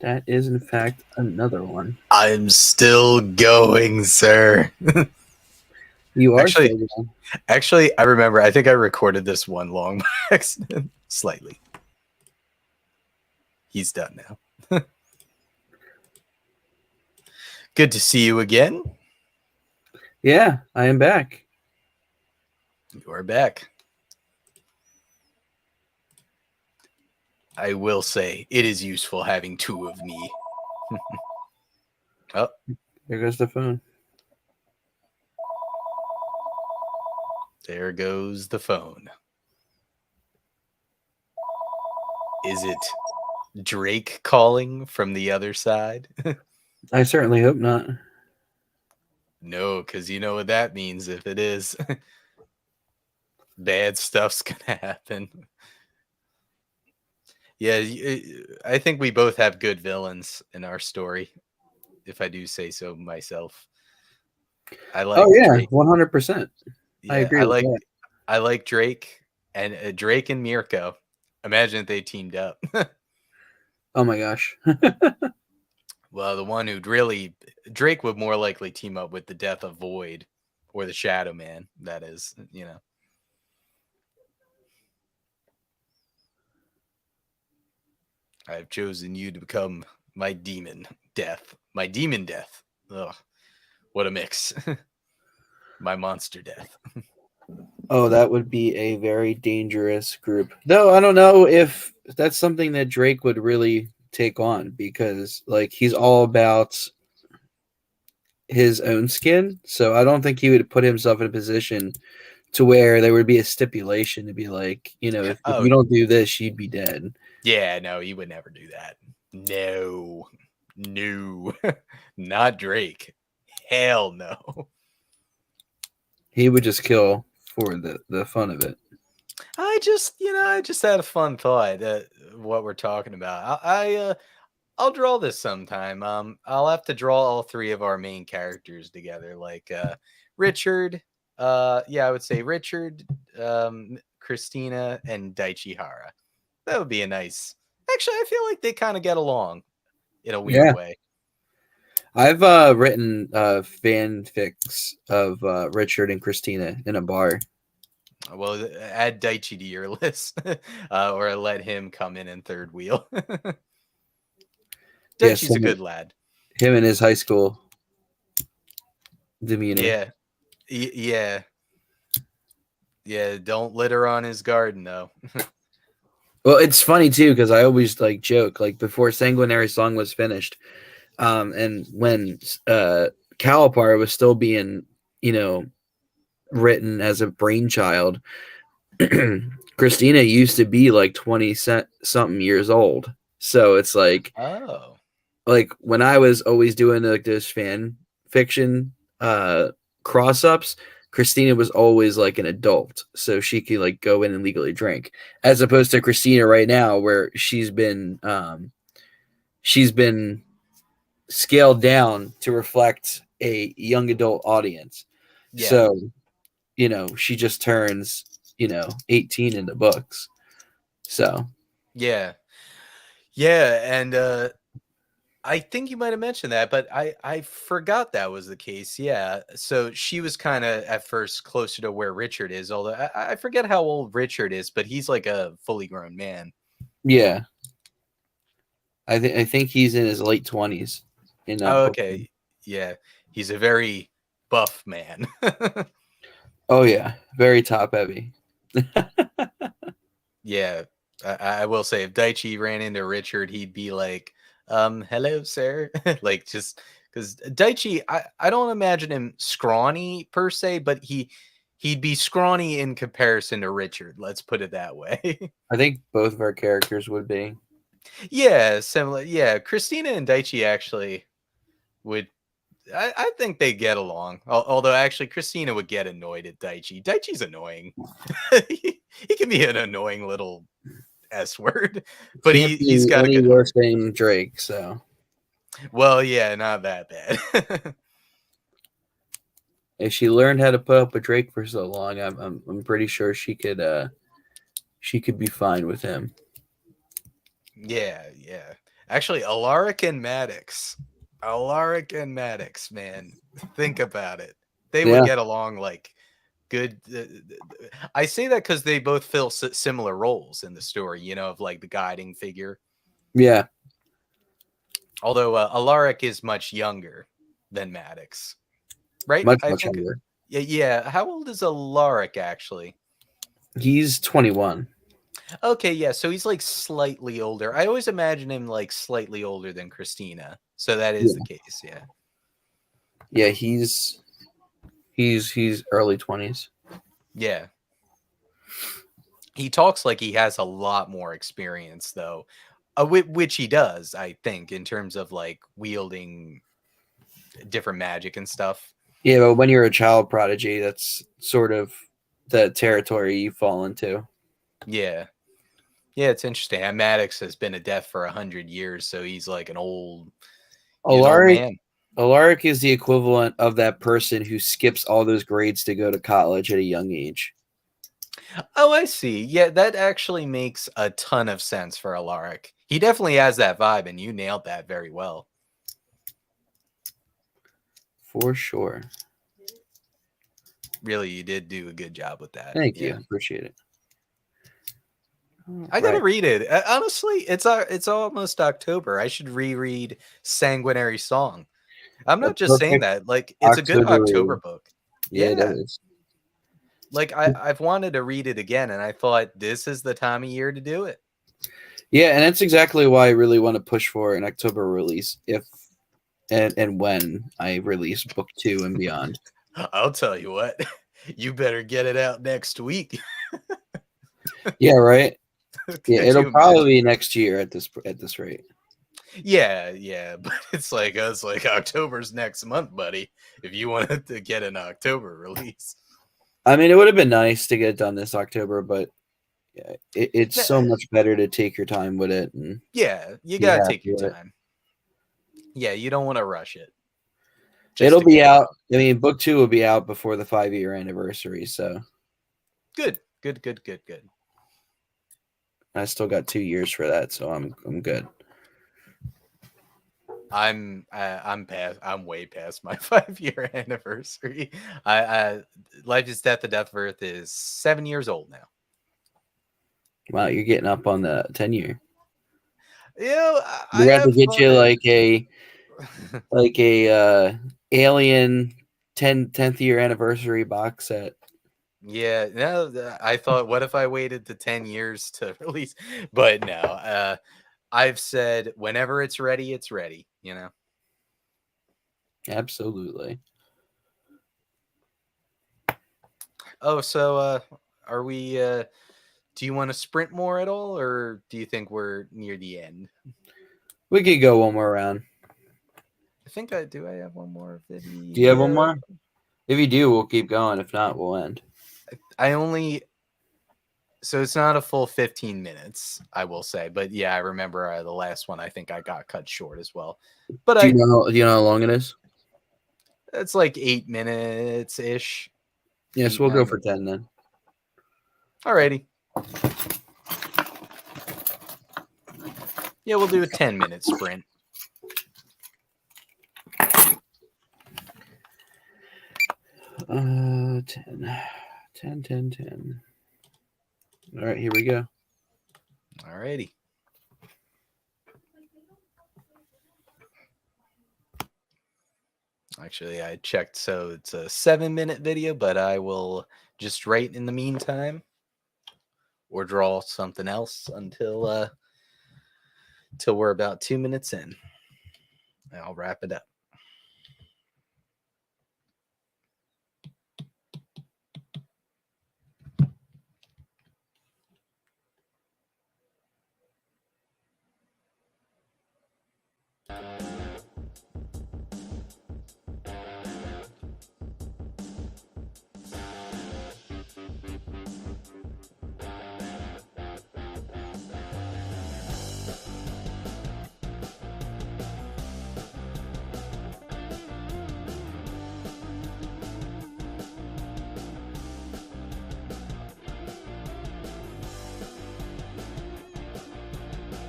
That is, in fact, another one. I'm still going, sir. You are Actually- still going. Actually, I remember. I think I recorded this one long by accident, slightly. He's done now. Good to see you again. Yeah, I am back. You are back. I will say it is useful having two of me. Oh, There goes the phone. there goes the phone. Is it Drake calling from the other side? I certainly hope not. No, because you know what that means if it is. Bad stuff's gonna happen. Yeah, I think we both have good villains in our story, if I do say so myself. I like Oh yeah, Drake. 100%. Yeah, I agree with that. I like Drake and Drake and Mirko. Imagine if they teamed up. Oh my gosh. Well, the one who'd really Drake would more likely team up with the Death of Void or the Shadow Man. That is, you know. I've chosen you to become my demon death. My demon death. Ugh, what a mix. My monster death. Oh, that would be a very dangerous group. Though I don't know if that's something that Drake would really take on, because like he's all about his own skin. So I don't think he would put himself in a position to where there would be a stipulation to be like, if Oh. you don't do this, you'd be dead. Yeah, no, he would never do that. No. Not Drake. Hell no. He would just kill for the fun of it. I just had a fun thought. What we're talking about. I'll draw this sometime. I'll have to draw all three of our main characters together, like Richard. Yeah, I would say Richard, Christina, and Daichi Hara. That would be a nice. Actually, I feel like they kind of get along in a weird way. I've written fanfics of Richard and Christina in a bar. Well, add Daichi to your list, or let him come in third wheel. Daichi's a good lad. Him and his high school demeanor. Yeah. Yeah, don't litter on his garden, though. Well, it's funny, too, because I always joke, before Sanguinary Song was finished, and when Calipar was still being, written as a brainchild, Christina used to be 20-something years old. So it's Oh. When I was always doing this fan fiction cross-ups, Christina was always an adult, so she could go in and legally drink, as opposed to Christina right now, where she's been scaled down to reflect a young adult audience. Yeah. So, she just turns 18 in the books. So Yeah, and I think you might have mentioned that, but I forgot that was the case. Yeah, so she was kind of at first closer to where Richard is, although I forget how old Richard is, but he's like a fully grown man. yeah, I think he's in his late 20s. Oh, okay, yeah, he's a very buff man. Oh yeah, very top heavy. Yeah, I will say if Daichi ran into Richard, he'd be like, hello, sir. Just because Daichi, I don't imagine him scrawny per se, but he'd be scrawny in comparison to Richard. Let's put it that way. I think both of our characters would be. Yeah, similar. Yeah, Christina and Daichi actually would. I think they get along. Although actually, Christina would get annoyed at Daichi. Daichi's annoying. he can be an annoying little S word, but he's got a good worse than Drake. So, well, yeah, not that bad. if she learned how to put up with Drake for so long, I'm pretty sure she could be fine with him. Yeah, yeah. Actually, Alaric and Maddox. Alaric and Maddox, man. Think about it. They Yeah. would get along like good. I say that because they both fill similar roles in the story, you know, of like the guiding figure. Yeah. Although Alaric is much younger than Maddox, right? Much I think. younger. Yeah. How old is Alaric actually? He's 21. Okay, yeah, so he's like slightly older. I always imagine him like slightly older than Christina. So that is the case, yeah. Yeah, he's early 20s. Yeah. He talks like he has a lot more experience though. Which he does, I think, in terms of like wielding different magic and stuff. Yeah, but when you're a child prodigy, that's sort of the territory you fall into. Yeah. Yeah, it's interesting. Maddox has been a death for 100 years, so he's like an old man. Alaric is the equivalent of that person who skips all those grades to go to college at a young age. Oh, I see. Yeah, that actually makes a ton of sense for Alaric. He definitely has that vibe, and you nailed that very well. For sure. Really, you did do a good job with that. Thank you. Appreciate it. I gotta read it. Honestly, it's almost October. I should reread Sanguinary Song. I'm not just saying that. Like, it's a good October book. Yeah, that is. Like, I've wanted to read it again, and I thought this is the time of year to do it. Yeah, and that's exactly why I really want to push for an October release if and when I release book 2 and beyond. I'll tell you what, you better get it out next week. Yeah, right. Yeah, it'll probably be next year at this rate. Yeah, but it's like October's next month, buddy. If you wanted to get an October release, I mean, it would have been nice to get it done this October, but yeah, it's so much better to take your time with it. And yeah, you gotta take your time. Yeah, you don't want to rush it. It'll be out. I mean, book 2 will be out before the 5-year anniversary. So good. I still got 2 years for that, so I'm good. I'm way past my 5-year anniversary. Life is Death, the Deathbirth is 7 years old now. Wow, you're getting up on the 10-year. Yeah, we have to get you like a Alien 10th year anniversary box set. Yeah, no, I thought, what if I waited to 10 years to release? But no, I've said whenever it's ready, you know? Absolutely. Oh, so are we, do you want to sprint more at all, or do you think we're near the end? We could go one more round. I think I do. I have one more video. Do you have one more? If you do, we'll keep going. If not, we'll end. So it's not a full 15 minutes, I will say. But yeah, I remember the last one. I think I got cut short as well. But do you know how long it is? It's like 8 minutes ish. Yes, we'll go for 10 then. Alrighty. Yeah, we'll do a 10-minute sprint. Uh, 10. All right, here we go. Alrighty. Actually, I checked, so it's a 7-minute video, but I will just write in the meantime or draw something else until we're about 2 minutes in. And I'll wrap it up.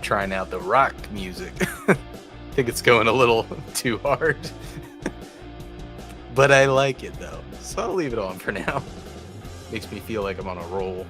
trying out the rock music. I think it's going a little too hard. But I like it though, so I'll leave it on for now. Makes me feel like I'm on a roll.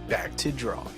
Back to drawing.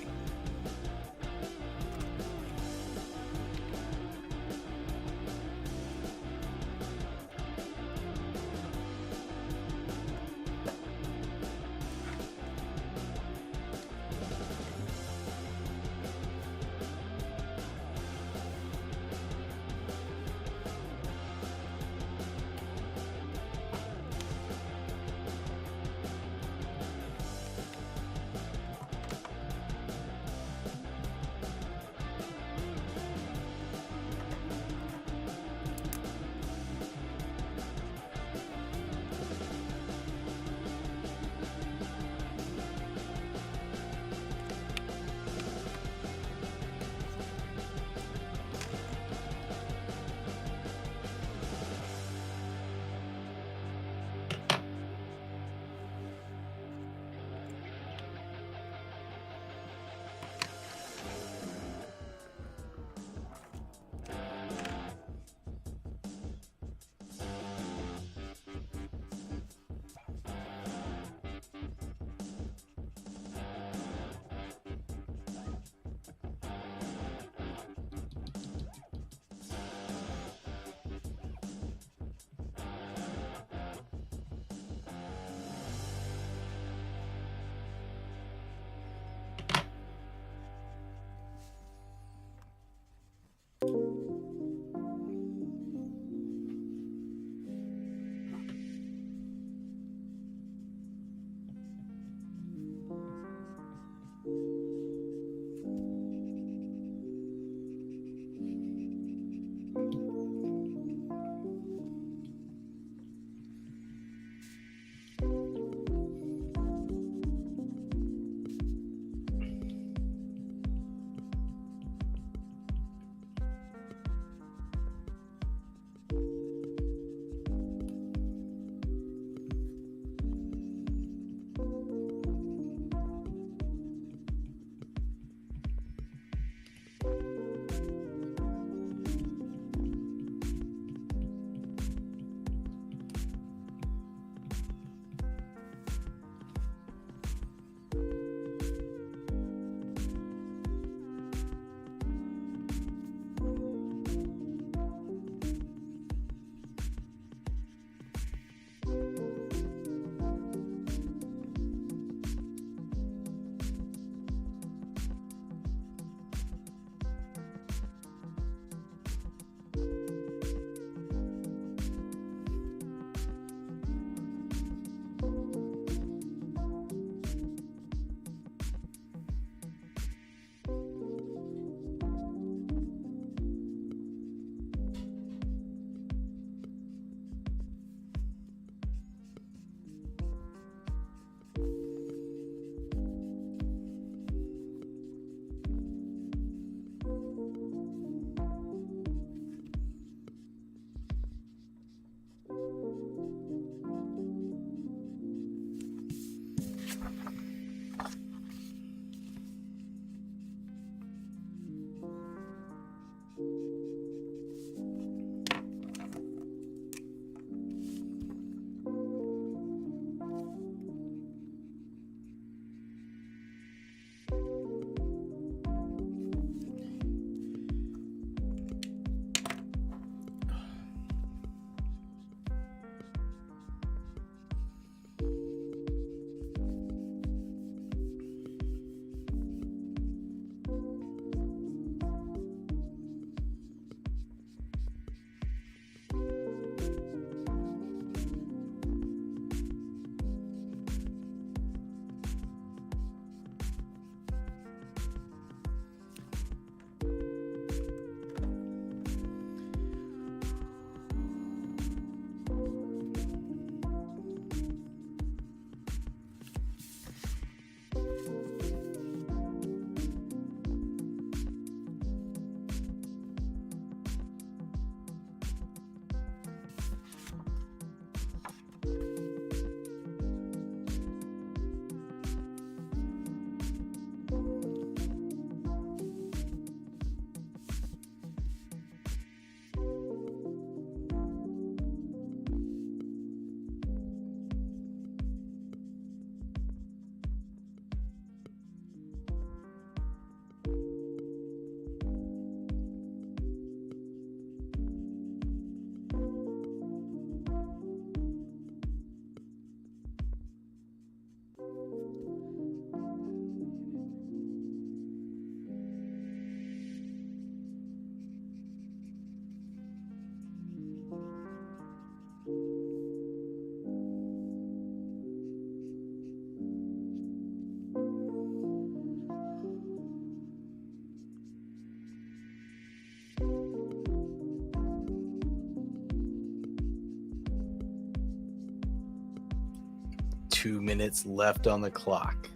2 minutes left on the clock.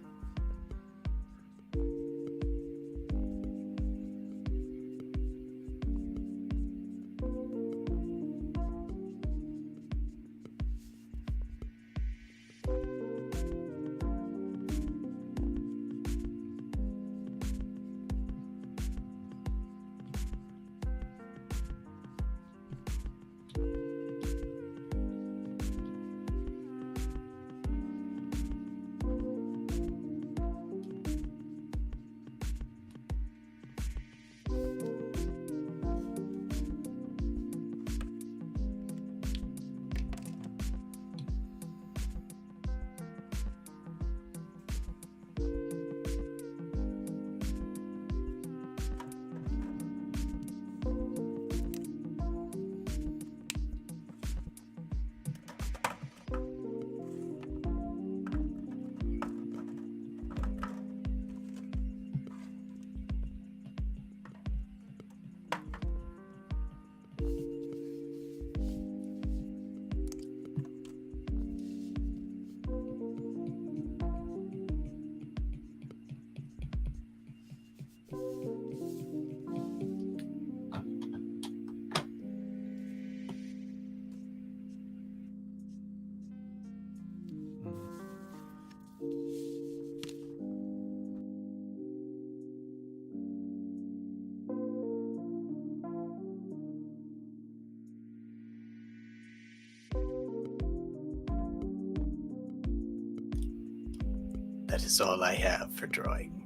That is all I have for drawing.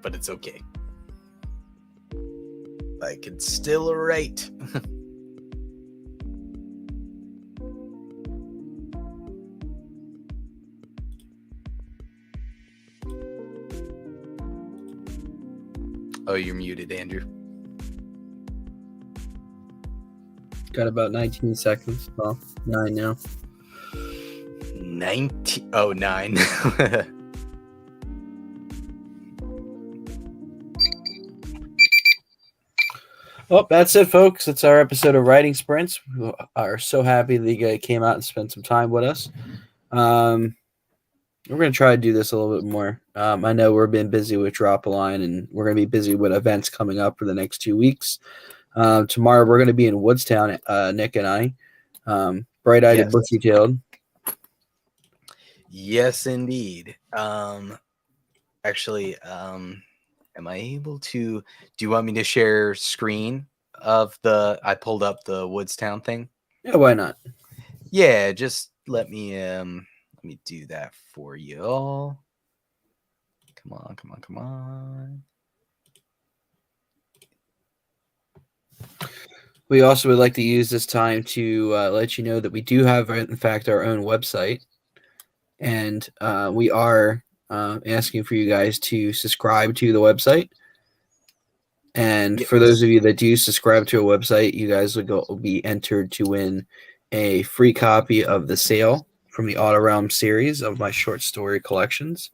But it's okay. I can still write. Oh, you're muted, Andrew. Got about 19 seconds. Well, 9 now. 19. Oh, 9. Well, that's it, folks. It's our episode of Writing Sprints. We are so happy that you guys came out and spent some time with us. We're going to try to do this a little bit more. I know we're being busy with Drop a Line, and we're going to be busy with events coming up for the next 2 weeks. Tomorrow, we're going to be in Woodstown, Nick and I. Bright-eyed and bushy-tailed. Yes, indeed. Actually, am I able to? Do you want me to share screen of the? I pulled up the Woodstown thing. Yeah, why not? Yeah, just let me do that for you all. Come on, come on, come on. We also would like to use this time to let you know that we do have, in fact, our own website. And we are asking for you guys to subscribe to the website. And for those of you that do subscribe to a website, you guys will be entered to win a free copy of The Sale from the Auto Realm series of my short story collections.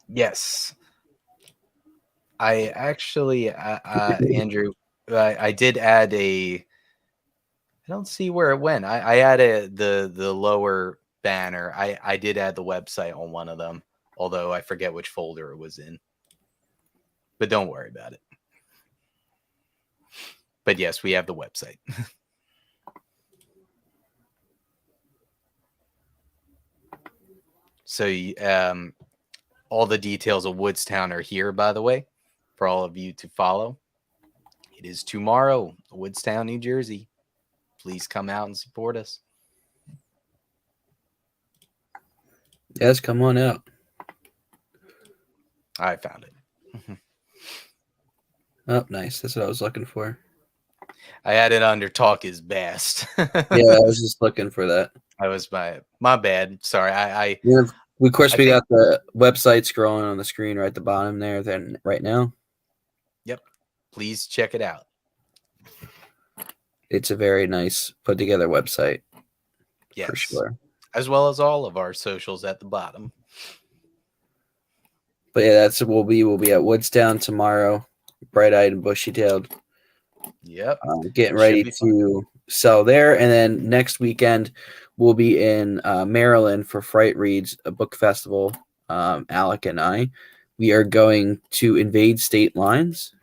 Yes. I actually, Andrew, I did add a. I don't see where it went. I added the lower banner. I did add the website on one of them, although I forget which folder it was in. But don't worry about it. But yes, we have the website. So all the details of Woodstown are here, by the way, for all of you to follow. It is tomorrow, Woodstown, New Jersey. Please come out and support us. Yes, come on out. I found it. Oh, nice. That's what I was looking for. I had it under Talk is Best. Yeah, I was just looking for that. That was my bad. Sorry. Yeah, of course, we got the website scrolling on the screen right at the bottom there then right now. Yep. Please check it out. It's a very nice put together website. Yes. For sure. As well as all of our socials at the bottom. But yeah, that's what we'll be at Woodstown tomorrow. Bright-eyed and bushy-tailed. Yep. Getting ready to sell there. And then next weekend, we'll be in Maryland for Fright Reads, a book festival. Alec and we are going to invade state lines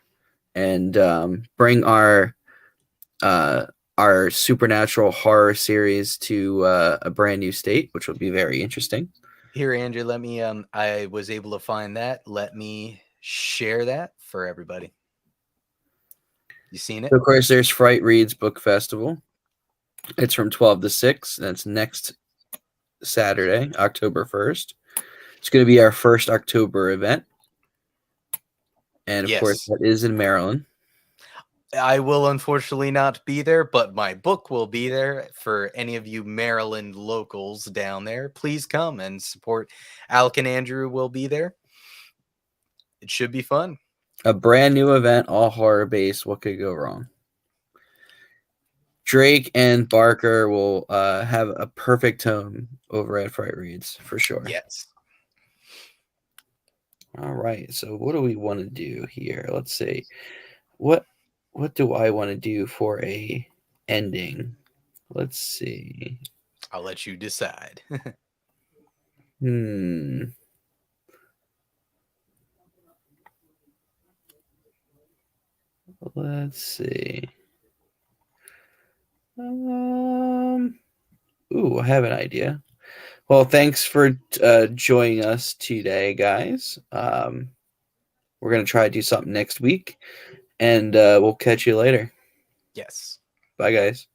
and bring our supernatural horror series to a brand new state, which will be very interesting. Here, Andrew, let me I was able to find that. Let me share that for everybody. You seen it? So of course, there's Fright Reads Book Festival. It's from 12 to 6. That's next Saturday, October 1st. It's going to be our first October event. And of course, that is in Maryland. I will unfortunately not be there, but my book will be there. For any of you Maryland locals down there, please come and support. Alec and Andrew will be there. It should be fun. A brand new event, all horror based. What could go wrong? Drake and Barker will have a perfect home over at Fright Reads for sure. Yes. All right. So what do we want to do here? Let's see. What do I want to do for a ending? Let's see. I'll let you decide. Let's see. Ooh, I have an idea. Well, thanks for joining us today, guys. We're going to try to do something next week, and we'll catch you later. Yes. Bye, guys.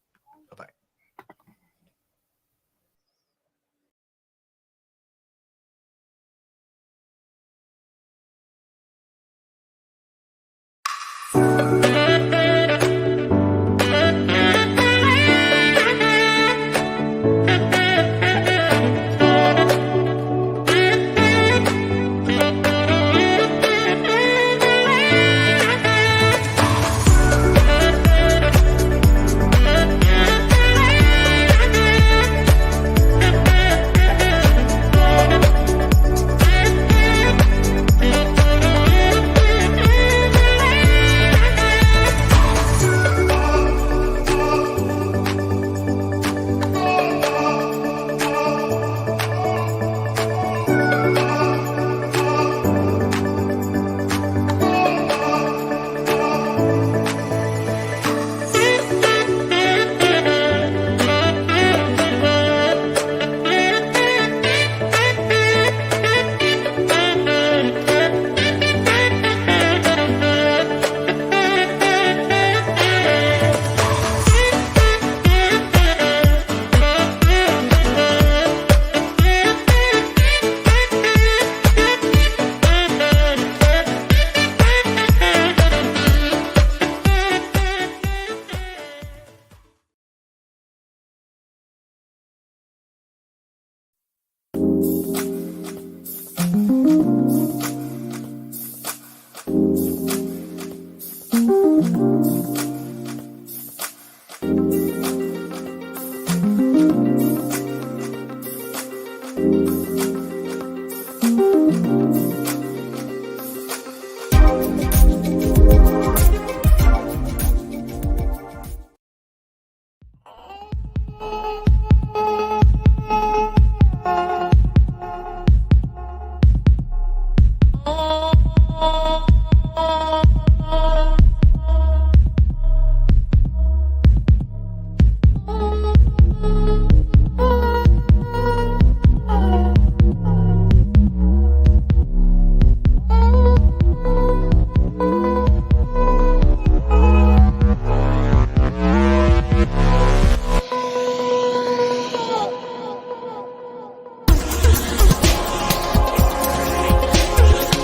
Bye-bye.